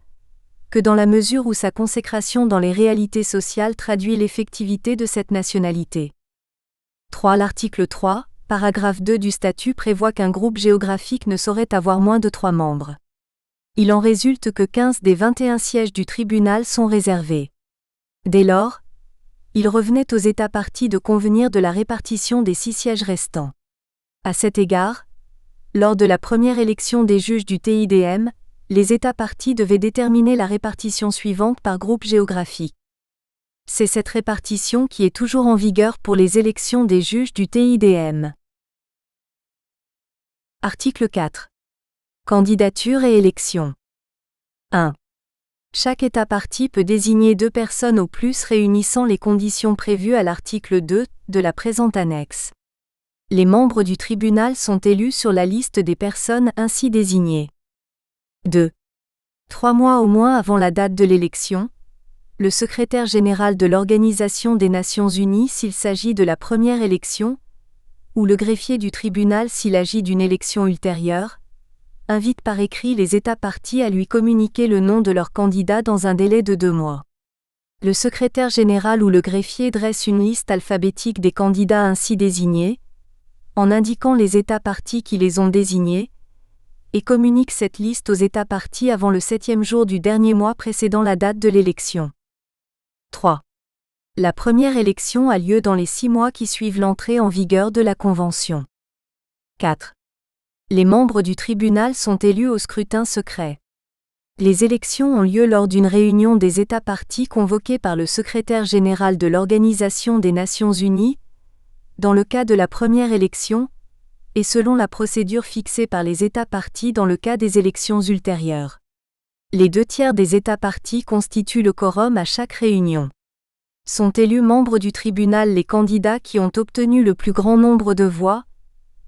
que dans la mesure où sa consécration dans les réalités sociales traduit l'effectivité de cette nationalité. 3. L'article 3, paragraphe 2 du statut prévoit qu'un groupe géographique ne saurait avoir moins de 3 membres. Il en résulte que 15 des 21 sièges du tribunal sont réservés. Dès lors, il revenait aux États parties de convenir de la répartition des 6 sièges restants. À cet égard, lors de la première élection des juges du TIDM, les États parties devaient déterminer la répartition suivante par groupe géographique. C'est cette répartition qui est toujours en vigueur pour les élections des juges du TIDM. Article 4. Candidature et élection. 1. Chaque État partie peut désigner 2 personnes au plus réunissant les conditions prévues à l'article 2 de la présente annexe. Les membres du tribunal sont élus sur la liste des personnes ainsi désignées. 2. 3 mois au moins avant la date de l'élection, le secrétaire général de l'Organisation des Nations Unies s'il s'agit de la première élection, ou le greffier du tribunal s'il agit d'une élection ultérieure, invite par écrit les États parties à lui communiquer le nom de leur candidat dans un délai de 2 mois. Le secrétaire général ou le greffier dresse une liste alphabétique des candidats ainsi désignés, en indiquant les États parties qui les ont désignés, et communique cette liste aux États parties avant le 7e jour du dernier mois précédant la date de l'élection. 3. La première élection a lieu dans les 6 mois qui suivent l'entrée en vigueur de la Convention. 4. Les membres du tribunal sont élus au scrutin secret. Les élections ont lieu lors d'une réunion des États parties convoquée par le secrétaire général de l'Organisation des Nations Unies, dans le cas de la première élection, et selon la procédure fixée par les États parties dans le cas des élections ultérieures. Les 2/3 des États parties constituent le quorum à chaque réunion. Sont élus membres du tribunal les candidats qui ont obtenu le plus grand nombre de voix,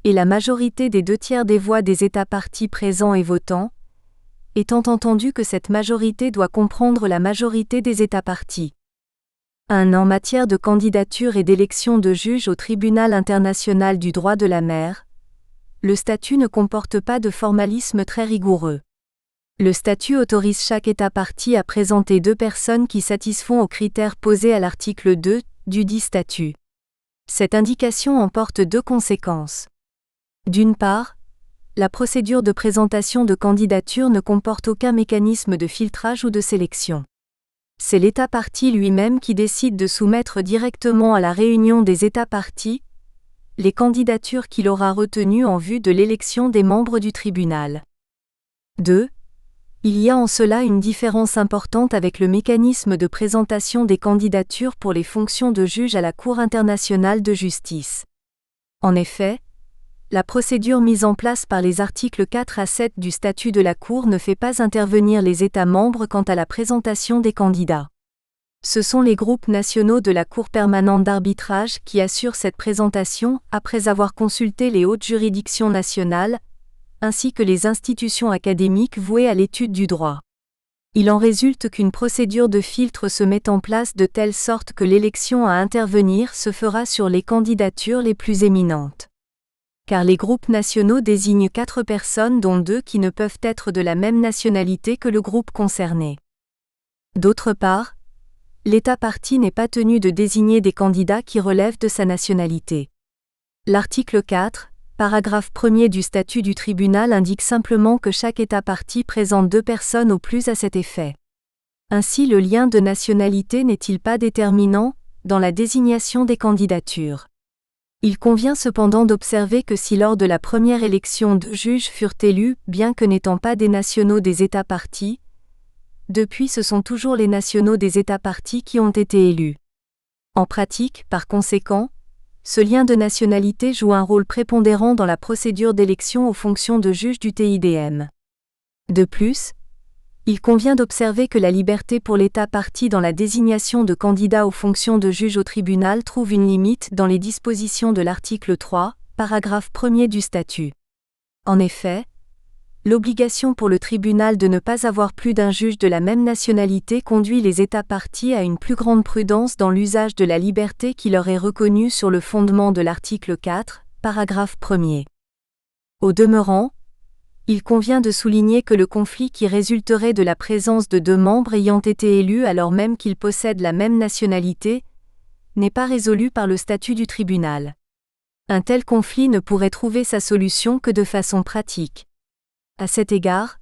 et la majorité des 2/3 des voix des États parties présents et votants, étant entendu que cette majorité doit comprendre la majorité des États parties. En matière de candidature et d'élection de juges au Tribunal international du droit de la mer, le statut ne comporte pas de formalisme très rigoureux. Le statut autorise chaque État partie à présenter 2 personnes qui satisfont aux critères posés à l'article 2 du dit statut. Cette indication emporte 2 conséquences. D'une part, la procédure de présentation de candidature ne comporte aucun mécanisme de filtrage ou de sélection. C'est l'État partie lui-même qui décide de soumettre directement à la réunion des États parties les candidatures qu'il aura retenues en vue de l'élection des membres du tribunal. 2. Il y a en cela une différence importante avec le mécanisme de présentation des candidatures pour les fonctions de juge à la Cour internationale de justice. En effet, la procédure mise en place par les articles 4 à 7 du statut de la Cour ne fait pas intervenir les États membres quant à la présentation des candidats. Ce sont les groupes nationaux de la Cour permanente d'arbitrage qui assurent cette présentation après avoir consulté les hautes juridictions nationales, ainsi que les institutions académiques vouées à l'étude du droit. Il en résulte qu'une procédure de filtre se met en place de telle sorte que l'élection à intervenir se fera sur les candidatures les plus éminentes. Car les groupes nationaux désignent 4 personnes dont 2 qui ne peuvent être de la même nationalité que le groupe concerné. D'autre part, l'État partie n'est pas tenu de désigner des candidats qui relèvent de sa nationalité. L'article 4, paragraphe 1er du statut du tribunal indique simplement que chaque État partie présente 2 personnes au plus à cet effet. Ainsi le lien de nationalité n'est-il pas déterminant dans la désignation des candidatures. Il convient cependant d'observer que si lors de la première élection 2 juges furent élus, bien que n'étant pas des nationaux des États parties, depuis ce sont toujours les nationaux des États parties qui ont été élus. En pratique, par conséquent, ce lien de nationalité joue un rôle prépondérant dans la procédure d'élection aux fonctions de juge du TIDM. De plus, il convient d'observer que la liberté pour l'État partie dans la désignation de candidats aux fonctions de juge au tribunal trouve une limite dans les dispositions de l'article 3, paragraphe 1er du statut. En effet, l'obligation pour le tribunal de ne pas avoir plus d'un juge de la même nationalité conduit les États parties à une plus grande prudence dans l'usage de la liberté qui leur est reconnue sur le fondement de l'article 4, paragraphe 1er. Au demeurant, il convient de souligner que le conflit qui résulterait de la présence de 2 membres ayant été élus alors même qu'ils possèdent la même nationalité n'est pas résolu par le statut du tribunal. Un tel conflit ne pourrait trouver sa solution que de façon pratique. À cet égard,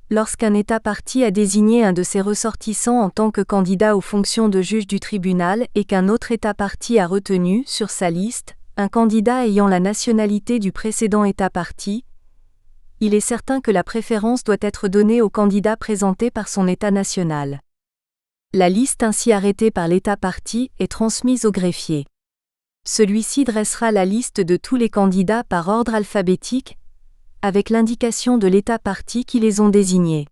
lorsqu'un État partie a désigné un de ses ressortissants en tant que candidat aux fonctions de juge du tribunal et qu'un autre État partie a retenu, sur sa liste, un candidat ayant la nationalité du précédent État partie, il est certain que la préférence doit être donnée au candidat présenté par son État national. La liste ainsi arrêtée par l'État partie est transmise au greffier. Celui-ci dressera la liste de tous les candidats par ordre alphabétique, avec l'indication de l'État partie qui les ont désignés.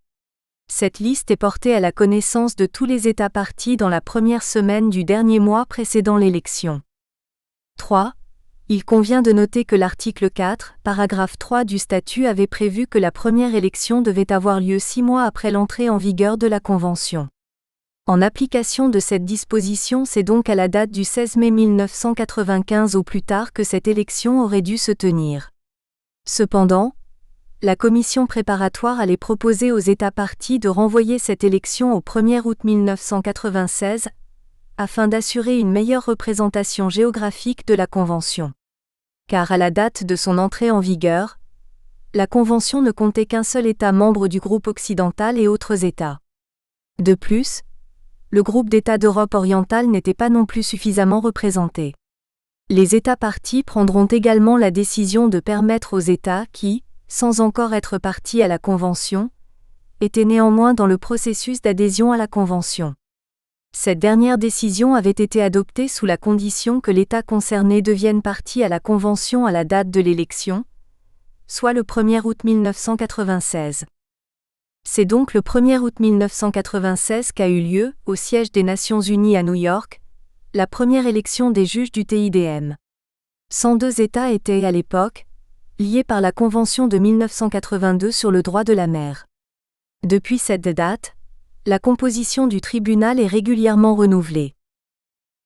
Cette liste est portée à la connaissance de tous les États parties dans la première semaine du dernier mois précédant l'élection. 3. Il convient de noter que l'article 4, paragraphe 3 du statut avait prévu que la première élection devait avoir lieu 6 mois après l'entrée en vigueur de la Convention. En application de cette disposition, c'est donc à la date du 16 mai 1995 au plus tard que cette élection aurait dû se tenir. Cependant, la commission préparatoire allait proposer aux États parties de renvoyer cette élection au 1er août 1996, afin d'assurer une meilleure représentation géographique de la Convention. Car à la date de son entrée en vigueur, la Convention ne comptait qu'un seul État membre du groupe occidental et autres États. De plus, le groupe d'États d'Europe orientale n'était pas non plus suffisamment représenté. Les États parties prendront également la décision de permettre aux États qui, sans encore être parties à la Convention, étaient néanmoins dans le processus d'adhésion à la Convention. Cette dernière décision avait été adoptée sous la condition que l'État concerné devienne partie à la Convention à la date de l'élection, soit le 1er août 1996. C'est donc le 1er août 1996 qu'a eu lieu, au siège des Nations Unies à New York, la première élection des juges du TIDM. 102 États étaient, à l'époque, liés par la Convention de 1982 sur le droit de la mer. Depuis cette date, la composition du tribunal est régulièrement renouvelée.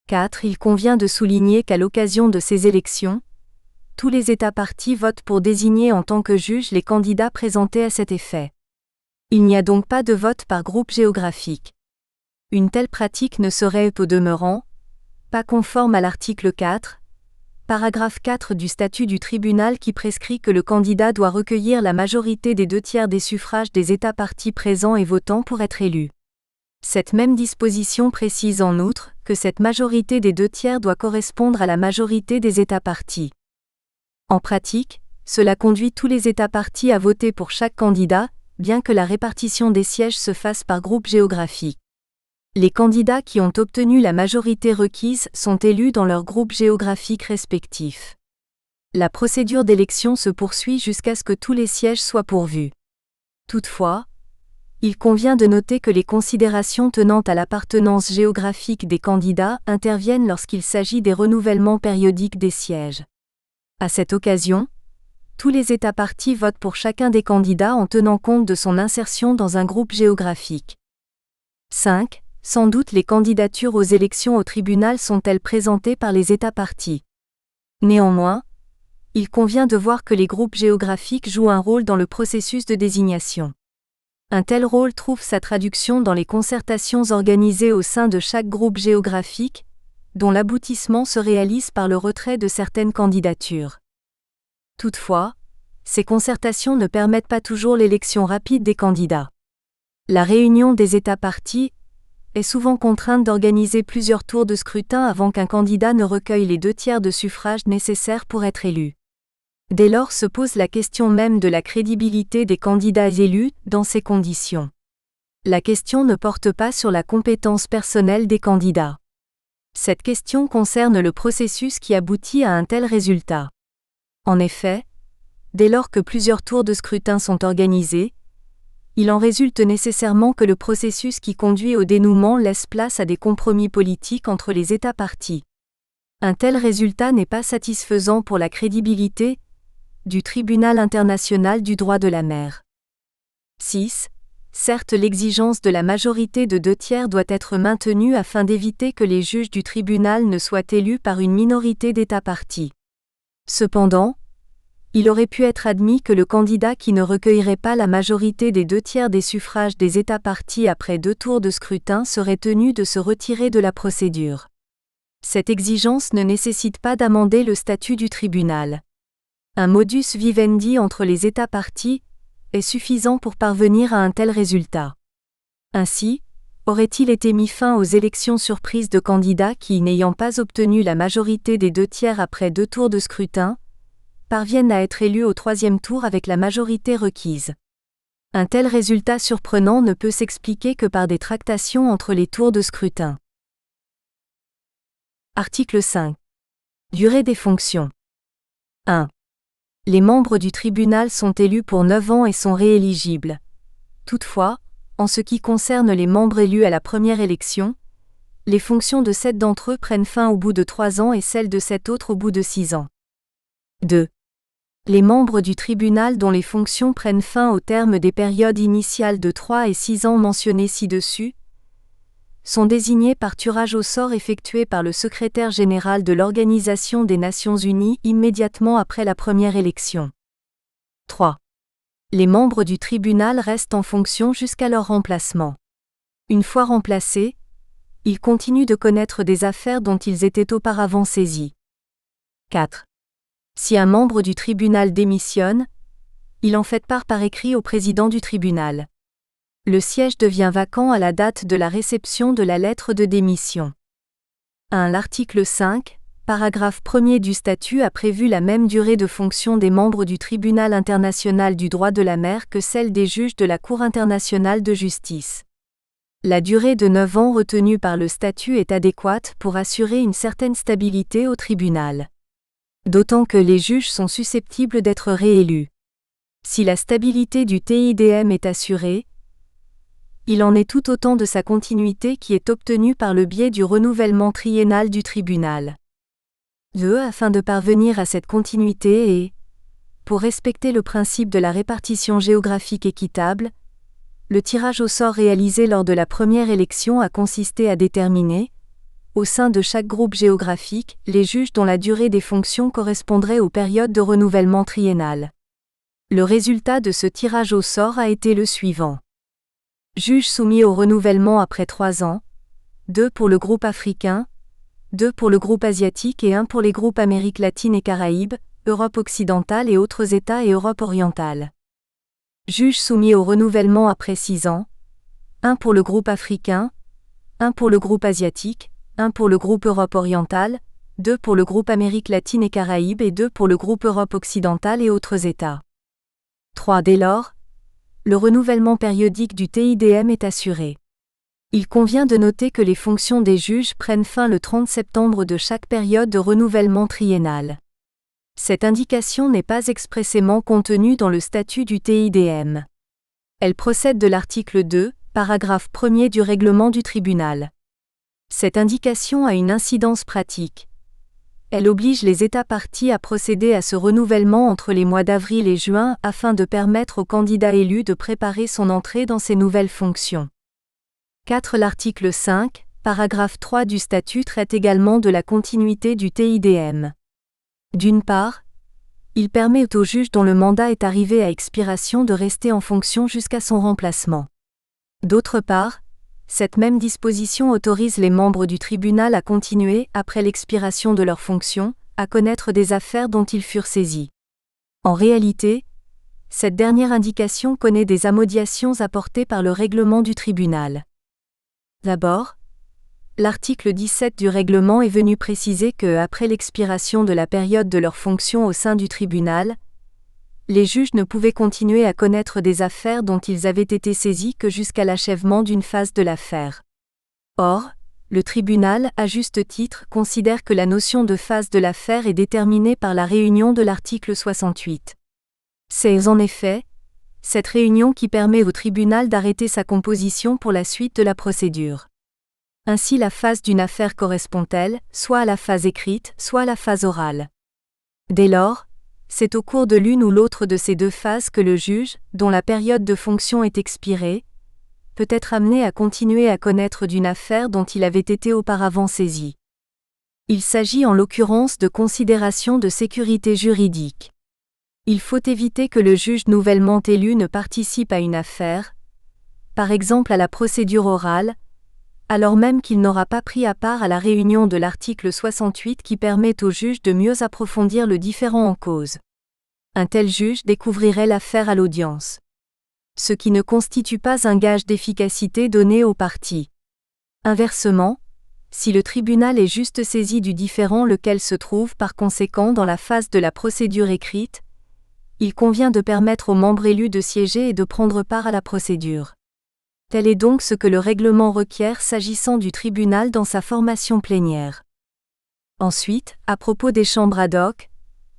4. Il convient de souligner qu'à l'occasion de ces élections, tous les États parties votent pour désigner en tant que juges les candidats présentés à cet effet. Il n'y a donc pas de vote par groupe géographique. Une telle pratique ne serait, au demeurant, pas conforme à l'article 4, paragraphe 4 du statut du tribunal qui prescrit que le candidat doit recueillir la majorité des 2/3 des suffrages des États parties présents et votants pour être élu. Cette même disposition précise en outre que cette majorité des 2/3 doit correspondre à la majorité des États parties. En pratique, cela conduit tous les États parties à voter pour chaque candidat, bien que la répartition des sièges se fasse par groupe géographique. Les candidats qui ont obtenu la majorité requise sont élus dans leur groupe géographique respectif. La procédure d'élection se poursuit jusqu'à ce que tous les sièges soient pourvus. Toutefois, il convient de noter que les considérations tenant à l'appartenance géographique des candidats interviennent lorsqu'il s'agit des renouvellements périodiques des sièges. À cette occasion, tous les États parties votent pour chacun des candidats en tenant compte de son insertion dans un groupe géographique. 5. Sans doute les candidatures aux élections au tribunal sont-elles présentées par les États parties. Néanmoins, il convient de voir que les groupes géographiques jouent un rôle dans le processus de désignation. Un tel rôle trouve sa traduction dans les concertations organisées au sein de chaque groupe géographique, dont l'aboutissement se réalise par le retrait de certaines candidatures. Toutefois, ces concertations ne permettent pas toujours l'élection rapide des candidats. La réunion des États parties est souvent contrainte d'organiser plusieurs tours de scrutin avant qu'un candidat ne recueille les 2/3 de suffrages nécessaires pour être élu. Dès lors se pose la question même de la crédibilité des candidats élus dans ces conditions. La question ne porte pas sur la compétence personnelle des candidats. Cette question concerne le processus qui aboutit à un tel résultat. En effet, dès lors que plusieurs tours de scrutin sont organisés, il en résulte nécessairement que le processus qui conduit au dénouement laisse place à des compromis politiques entre les États parties. Un tel résultat n'est pas satisfaisant pour la crédibilité du Tribunal international du droit de la mer. 6. Certes, l'exigence de la majorité de 2/3 doit être maintenue afin d'éviter que les juges du tribunal ne soient élus par une minorité d'États parties. Cependant, il aurait pu être admis que le candidat qui ne recueillerait pas la majorité des 2/3 des suffrages des États parties après 2 tours de scrutin serait tenu de se retirer de la procédure. Cette exigence ne nécessite pas d'amender le statut du tribunal. Un modus vivendi entre les États parties est suffisant pour parvenir à un tel résultat. Ainsi, aurait-il été mis fin aux élections surprises de candidats qui, n'ayant pas obtenu la majorité des 2/3 après 2 tours de scrutin, parviennent à être élus au 3e tour avec la majorité requise. Un tel résultat surprenant ne peut s'expliquer que par des tractations entre les tours de scrutin. Article 5. Durée des fonctions. 1. Les membres du tribunal sont élus pour 9 ans et sont rééligibles. Toutefois, en ce qui concerne les membres élus à la première élection, les fonctions de 7 d'entre eux prennent fin au bout de 3 ans et celles de 7 autres au bout de 6 ans. 2. Les membres du tribunal dont les fonctions prennent fin au terme des périodes initiales de 3 et 6 ans mentionnées ci-dessus sont désignés par tirage au sort effectué par le secrétaire général de l'Organisation des Nations Unies immédiatement après la première élection. 3. Les membres du tribunal restent en fonction jusqu'à leur remplacement. Une fois remplacés, ils continuent de connaître des affaires dont ils étaient auparavant saisis. 4. Si un membre du tribunal démissionne, il en fait part par écrit au président du tribunal. Le siège devient vacant à la date de la réception de la lettre de démission. 1. L'article 5, paragraphe 1er du statut a prévu la même durée de fonction des membres du Tribunal international du droit de la mer que celle des juges de la Cour internationale de justice. La durée de 9 ans retenue par le statut est adéquate pour assurer une certaine stabilité au tribunal. D'autant que les juges sont susceptibles d'être réélus. Si la stabilité du TIDM est assurée, Il en est tout autant de sa continuité qui est obtenue par le biais du renouvellement triennal du tribunal. 2. Afin de parvenir à cette continuité et, pour respecter le principe de la répartition géographique équitable, le tirage au sort réalisé lors de la première élection a consisté à déterminer, au sein de chaque groupe géographique, les juges dont la durée des fonctions correspondrait aux périodes de renouvellement triennal. Le résultat de ce tirage au sort a été le suivant. Juges soumis au renouvellement après 3 ans, 2 pour le groupe africain, 2 pour le groupe asiatique et 1 pour les groupes Amérique latine et Caraïbes, Europe occidentale et autres États et Europe orientale. Juges soumis au renouvellement après 6 ans, 1 pour le groupe africain, 1 pour le groupe asiatique, 1 pour le groupe Europe orientale, 2 pour le groupe Amérique latine et Caraïbes et 2 pour le groupe Europe occidentale et autres États. 3. Dès lors, le renouvellement périodique du TIDM est assuré. Il convient de noter que les fonctions des juges prennent fin le 30 septembre de chaque période de renouvellement triennal. Cette indication n'est pas expressément contenue dans le statut du TIDM. Elle procède de l'article 2, paragraphe 1er du règlement du tribunal. Cette indication a une incidence pratique. Elle oblige les États parties à procéder à ce renouvellement entre les mois d'avril et juin afin de permettre au candidat élu de préparer son entrée dans ses nouvelles fonctions. 4. L'article 5, paragraphe 3 du statut traite également de la continuité du TIDM. D'une part, il permet au juge dont le mandat est arrivé à expiration de rester en fonction jusqu'à son remplacement. D'autre part, cette même disposition autorise les membres du tribunal à continuer, après l'expiration de leurs fonctions, à connaître des affaires dont ils furent saisis. En réalité, cette dernière indication connaît des amodiations apportées par le règlement du tribunal. D'abord, l'article 17 du règlement est venu préciser que, après l'expiration de la période de leur fonction au sein du tribunal, les juges ne pouvaient continuer à connaître des affaires dont ils avaient été saisis que jusqu'à l'achèvement d'une phase de l'affaire. Or, le tribunal, à juste titre, considère que la notion de phase de l'affaire est déterminée par la réunion de l'article 68. C'est en effet cette réunion qui permet au tribunal d'arrêter sa composition pour la suite de la procédure. Ainsi la phase d'une affaire correspond-elle, soit à la phase écrite, soit à la phase orale. Dès lors, c'est au cours de l'une ou l'autre de ces deux phases que le juge, dont la période de fonction est expirée, peut être amené à continuer à connaître d'une affaire dont il avait été auparavant saisi. Il s'agit en l'occurrence de considérations de sécurité juridique. Il faut éviter que le juge nouvellement élu ne participe à une affaire, par exemple à la procédure orale, alors même qu'il n'aura pas pris à part à la réunion de l'article 68 qui permet au juge de mieux approfondir le différend en cause. Un tel juge découvrirait l'affaire à l'audience. Ce qui ne constitue pas un gage d'efficacité donné aux parties. Inversement, si le tribunal est juste saisi du différend lequel se trouve par conséquent dans la phase de la procédure écrite, il convient de permettre aux membres élus de siéger et de prendre part à la procédure. Tel est donc ce que le règlement requiert s'agissant du tribunal dans sa formation plénière. Ensuite, à propos des chambres ad hoc,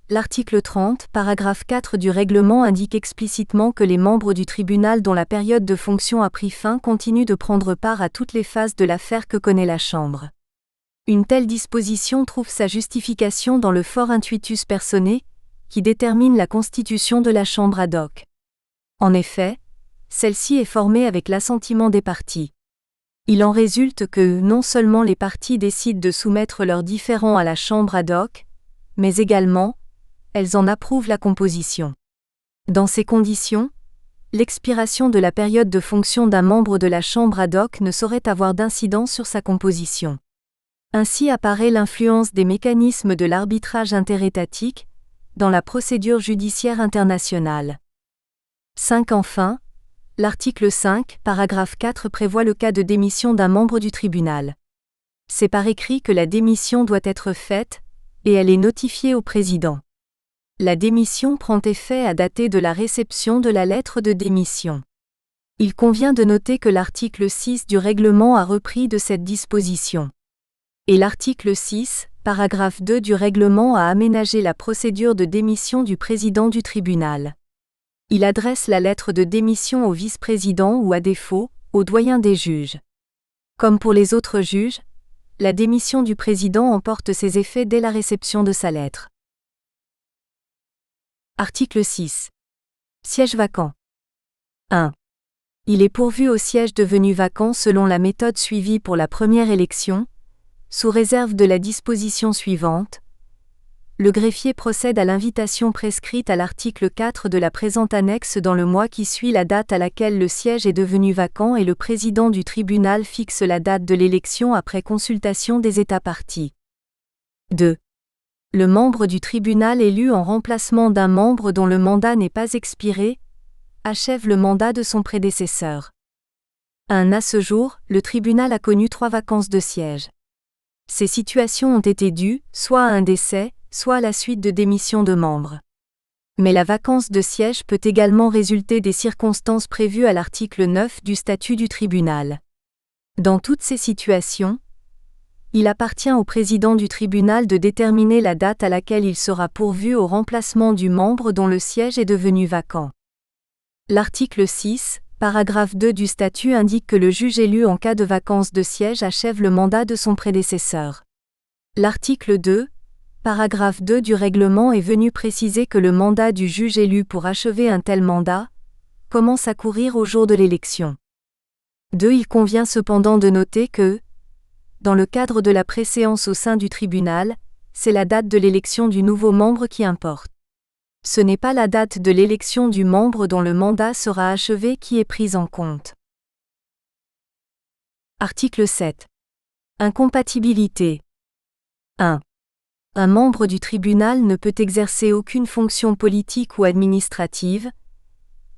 l'article 30, paragraphe 4 du règlement indique explicitement que les membres du tribunal dont la période de fonction a pris fin continuent de prendre part à toutes les phases de l'affaire que connaît la Chambre. Une telle disposition trouve sa justification dans le fort intuitus personae, qui détermine la constitution de la Chambre ad hoc. En effet, celle-ci est formée avec l'assentiment des parties. Il en résulte que non seulement les parties décident de soumettre leurs différends à la Chambre ad hoc, mais également, elles en approuvent la composition. Dans ces conditions, l'expiration de la période de fonction d'un membre de la Chambre ad hoc ne saurait avoir d'incidence sur sa composition. Ainsi apparaît l'influence des mécanismes de l'arbitrage interétatique dans la procédure judiciaire internationale. 5. Enfin, l'article 5, paragraphe 4 prévoit le cas de démission d'un membre du tribunal. C'est par écrit que la démission doit être faite, et elle est notifiée au président. La démission prend effet à dater de la réception de la lettre de démission. Il convient de noter que l'article 6 du règlement a repris de cette disposition. Et l'article 6, paragraphe 2 du règlement a aménagé la procédure de démission du président du tribunal. Il adresse la lettre de démission au vice-président ou à défaut, au doyen des juges. Comme pour les autres juges, la démission du président emporte ses effets dès la réception de sa lettre. Article 6. Siège vacant. 1. Il est pourvu au siège devenu vacant selon la méthode suivie pour la première élection, sous réserve de la disposition suivante. Le greffier procède à l'invitation prescrite à l'article 4 de la présente annexe dans le mois qui suit la date à laquelle le siège est devenu vacant et le président du tribunal fixe la date de l'élection après consultation des États parties. 2. Le membre du tribunal élu en remplacement d'un membre dont le mandat n'est pas expiré achève le mandat de son prédécesseur. 1. À ce jour, le tribunal a connu 3 vacances de siège. Ces situations ont été dues, soit à un décès, soit à la suite de démission de membres. Mais la vacance de siège peut également résulter des circonstances prévues à l'article 9 du statut du tribunal. Dans toutes ces situations, il appartient au président du tribunal de déterminer la date à laquelle il sera pourvu au remplacement du membre dont le siège est devenu vacant. L'article 6, paragraphe 2 du statut indique que le juge élu en cas de vacance de siège achève le mandat de son prédécesseur. L'article 2, paragraphe 2 du règlement est venu préciser que le mandat du juge élu pour achever un tel mandat commence à courir au jour de l'élection. 2. Il convient cependant de noter que, dans le cadre de la préséance au sein du tribunal, c'est la date de l'élection du nouveau membre qui importe. Ce n'est pas la date de l'élection du membre dont le mandat sera achevé qui est prise en compte. Article 7. Incompatibilité. 1. Un membre du tribunal ne peut exercer aucune fonction politique ou administrative,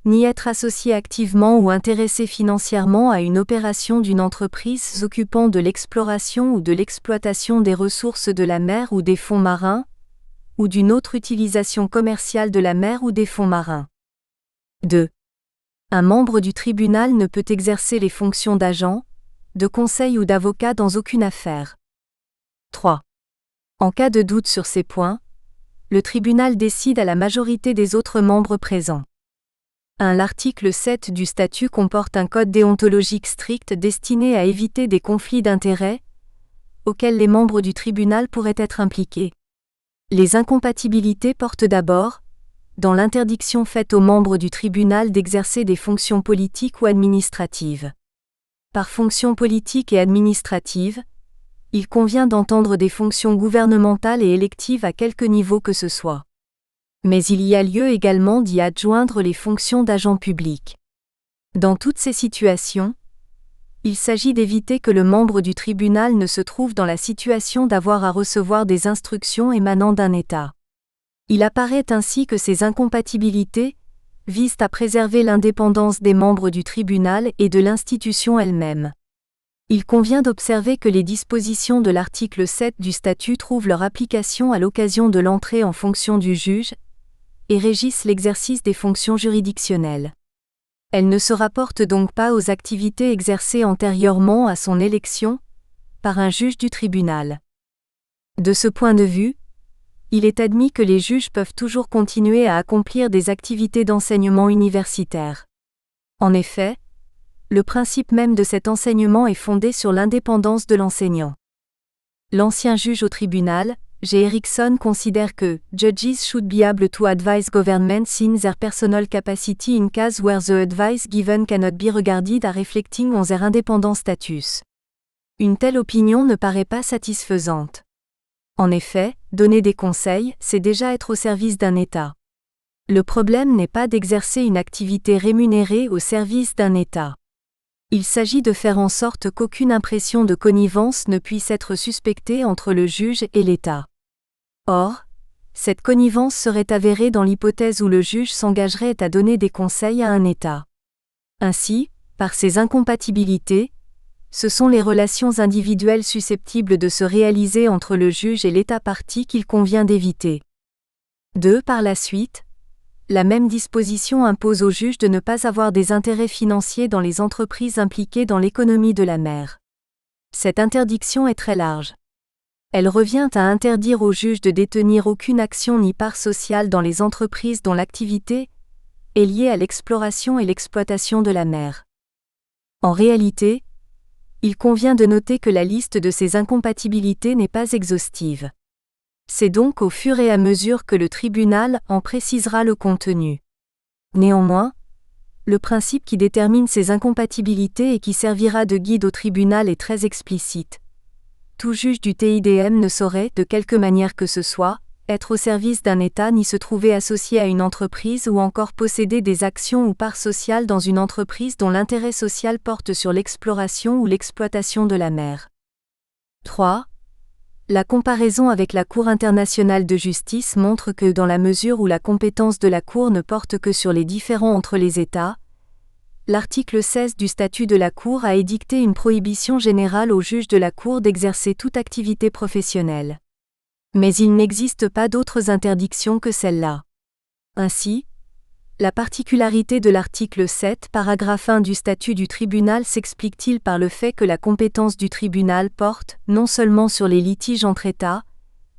ni être associé activement ou intéressé financièrement à une opération d'une entreprise s'occupant de l'exploration ou de l'exploitation des ressources de la mer ou des fonds marins, ou d'une autre utilisation commerciale de la mer ou des fonds marins. 2. Un membre du tribunal ne peut exercer les fonctions d'agent, de conseil ou d'avocat dans aucune affaire. 3. En cas de doute sur ces points, le tribunal décide à la majorité des autres membres présents. 1. L'article 7 du statut comporte un code déontologique strict destiné à éviter des conflits d'intérêts, auxquels les membres du tribunal pourraient être impliqués. Les incompatibilités portent d'abord, dans l'interdiction faite aux membres du tribunal d'exercer des fonctions politiques ou administratives. Par fonctions politiques et administratives, il convient d'entendre des fonctions gouvernementales et électives à quelque niveau que ce soit. Mais il y a lieu également d'y adjoindre les fonctions d'agent public. Dans toutes ces situations, il s'agit d'éviter que le membre du tribunal ne se trouve dans la situation d'avoir à recevoir des instructions émanant d'un État. Il apparaît ainsi que ces incompatibilités visent à préserver l'indépendance des membres du tribunal et de l'institution elle-même. Il convient d'observer que les dispositions de l'article 7 du statut trouvent leur application à l'occasion de l'entrée en fonction du juge et régissent l'exercice des fonctions juridictionnelles. Elles ne se rapportent donc pas aux activités exercées antérieurement à son élection par un juge du tribunal. De ce point de vue, il est admis que les juges peuvent toujours continuer à accomplir des activités d'enseignement universitaire. En effet, le principe même de cet enseignement est fondé sur l'indépendance de l'enseignant. L'ancien juge au tribunal, G. Erickson, considère que « Judges should be able to advise governments in their personal capacity in case where the advice given cannot be regarded as reflecting on their independent status ». Une telle opinion ne paraît pas satisfaisante. En effet, donner des conseils, c'est déjà être au service d'un État. Le problème n'est pas d'exercer une activité rémunérée au service d'un État. Il s'agit de faire en sorte qu'aucune impression de connivence ne puisse être suspectée entre le juge et l'État. Or, cette connivence serait avérée dans l'hypothèse où le juge s'engagerait à donner des conseils à un État. Ainsi, par ces incompatibilités, ce sont les relations individuelles susceptibles de se réaliser entre le juge et l'État partie qu'il convient d'éviter. 2. Par la suite, la même disposition impose au juge de ne pas avoir des intérêts financiers dans les entreprises impliquées dans l'économie de la mer. Cette interdiction est très large. Elle revient à interdire au juge de détenir aucune action ni part sociale dans les entreprises dont l'activité est liée à l'exploration et l'exploitation de la mer. En réalité, il convient de noter que la liste de ces incompatibilités n'est pas exhaustive. C'est donc au fur et à mesure que le tribunal en précisera le contenu. Néanmoins, le principe qui détermine ces incompatibilités et qui servira de guide au tribunal est très explicite. Tout juge du TIDM ne saurait, de quelque manière que ce soit, être au service d'un État ni se trouver associé à une entreprise ou encore posséder des actions ou parts sociales dans une entreprise dont l'intérêt social porte sur l'exploration ou l'exploitation de la mer. 3. La comparaison avec la Cour internationale de justice montre que dans la mesure où la compétence de la Cour ne porte que sur les différends entre les États, l'article 16 du statut de la Cour a édicté une prohibition générale aux juges de la Cour d'exercer toute activité professionnelle. Mais il n'existe pas d'autres interdictions que celle-là. Ainsi, la particularité de l'article 7, paragraphe 1 du statut du tribunal s'explique-t-il par le fait que la compétence du tribunal porte non seulement sur les litiges entre États,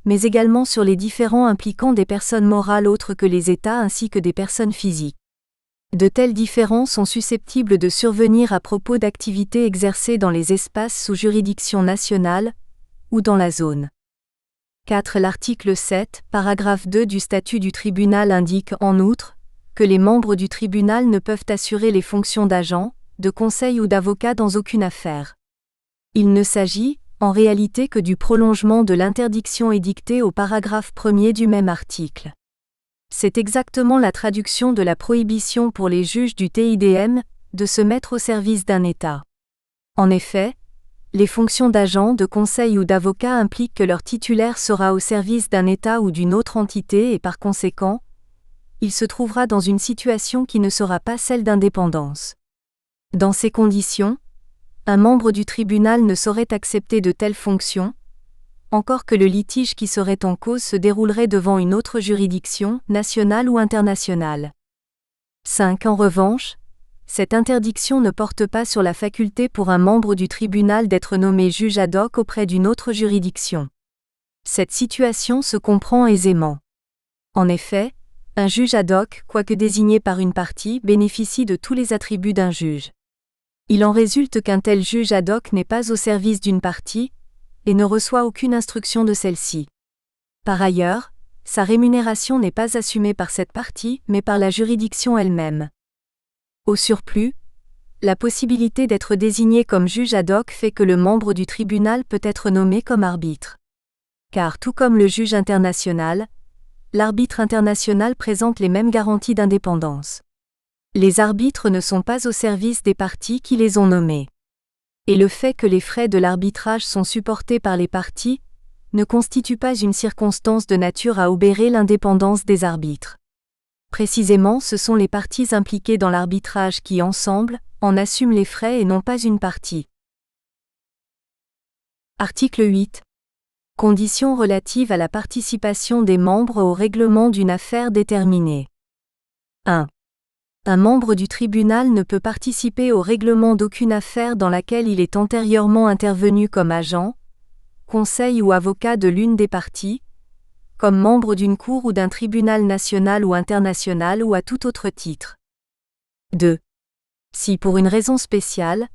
mais également sur les différends impliquant des personnes morales autres que les États ainsi que des personnes physiques. De tels différends sont susceptibles de survenir à propos d'activités exercées dans les espaces sous juridiction nationale ou dans la zone. 4. L'article 7, paragraphe 2 du statut du tribunal indique en outre que les membres du tribunal ne peuvent assurer les fonctions d'agent, de conseil ou d'avocat dans aucune affaire. Il ne s'agit, en réalité, que du prolongement de l'interdiction édictée au paragraphe 1er du même article. C'est exactement la traduction de la prohibition pour les juges du TIDM de se mettre au service d'un État. En effet, les fonctions d'agent, de conseil ou d'avocat impliquent que leur titulaire sera au service d'un État ou d'une autre entité et par conséquent, il se trouvera dans une situation qui ne sera pas celle d'indépendance. Dans ces conditions, un membre du tribunal ne saurait accepter de telles fonctions, encore que le litige qui serait en cause se déroulerait devant une autre juridiction, nationale ou internationale. 5. En revanche, cette interdiction ne porte pas sur la faculté pour un membre du tribunal d'être nommé juge ad hoc auprès d'une autre juridiction. Cette situation se comprend aisément. En effet, un juge ad hoc, quoique désigné par une partie, bénéficie de tous les attributs d'un juge. Il en résulte qu'un tel juge ad hoc n'est pas au service d'une partie, et ne reçoit aucune instruction de celle-ci. Par ailleurs, sa rémunération n'est pas assumée par cette partie, mais par la juridiction elle-même. Au surplus, la possibilité d'être désigné comme juge ad hoc fait que le membre du tribunal peut être nommé comme arbitre. Car tout comme le juge international, l'arbitre international présente les mêmes garanties d'indépendance. Les arbitres ne sont pas au service des parties qui les ont nommés. Et le fait que les frais de l'arbitrage sont supportés par les parties ne constitue pas une circonstance de nature à obérer l'indépendance des arbitres. Précisément, ce sont les parties impliquées dans l'arbitrage qui, ensemble, en assument les frais et non pas une partie. Article 8. Conditions relatives à la participation des membres au règlement d'une affaire déterminée. 1. Un membre du tribunal ne peut participer au règlement d'aucune affaire dans laquelle il est antérieurement intervenu comme agent, conseil ou avocat de l'une des parties, comme membre d'une cour ou d'un tribunal national ou international ou à tout autre titre. 2. Si pour une raison spéciale,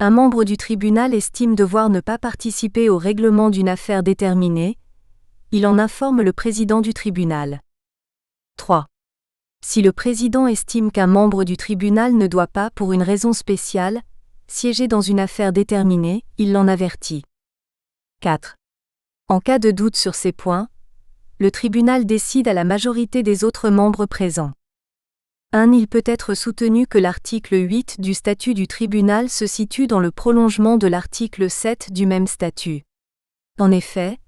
un membre du tribunal estime devoir ne pas participer au règlement d'une affaire déterminée, il en informe le président du tribunal. 3. Si le président estime qu'un membre du tribunal ne doit pas, pour une raison spéciale, siéger dans une affaire déterminée, il l'en avertit. 4. En cas de doute sur ces points, le tribunal décide à la majorité des autres membres présents. 1. Il peut être soutenu que l'article 8 du statut du tribunal se situe dans le prolongement de l'article 7 du même statut. En effet,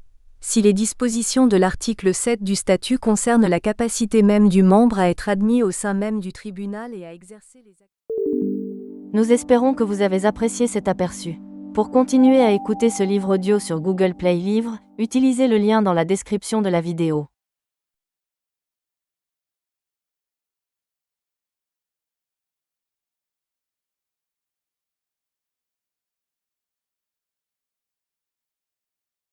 si les dispositions de l'article 7 du statut concernent la capacité même du membre à être admis au sein même du tribunal et à exercer les actes.
Nous espérons que vous avez apprécié cet aperçu. Pour continuer à écouter ce livre audio sur Google Play Livres, utilisez le lien dans la description de la vidéo.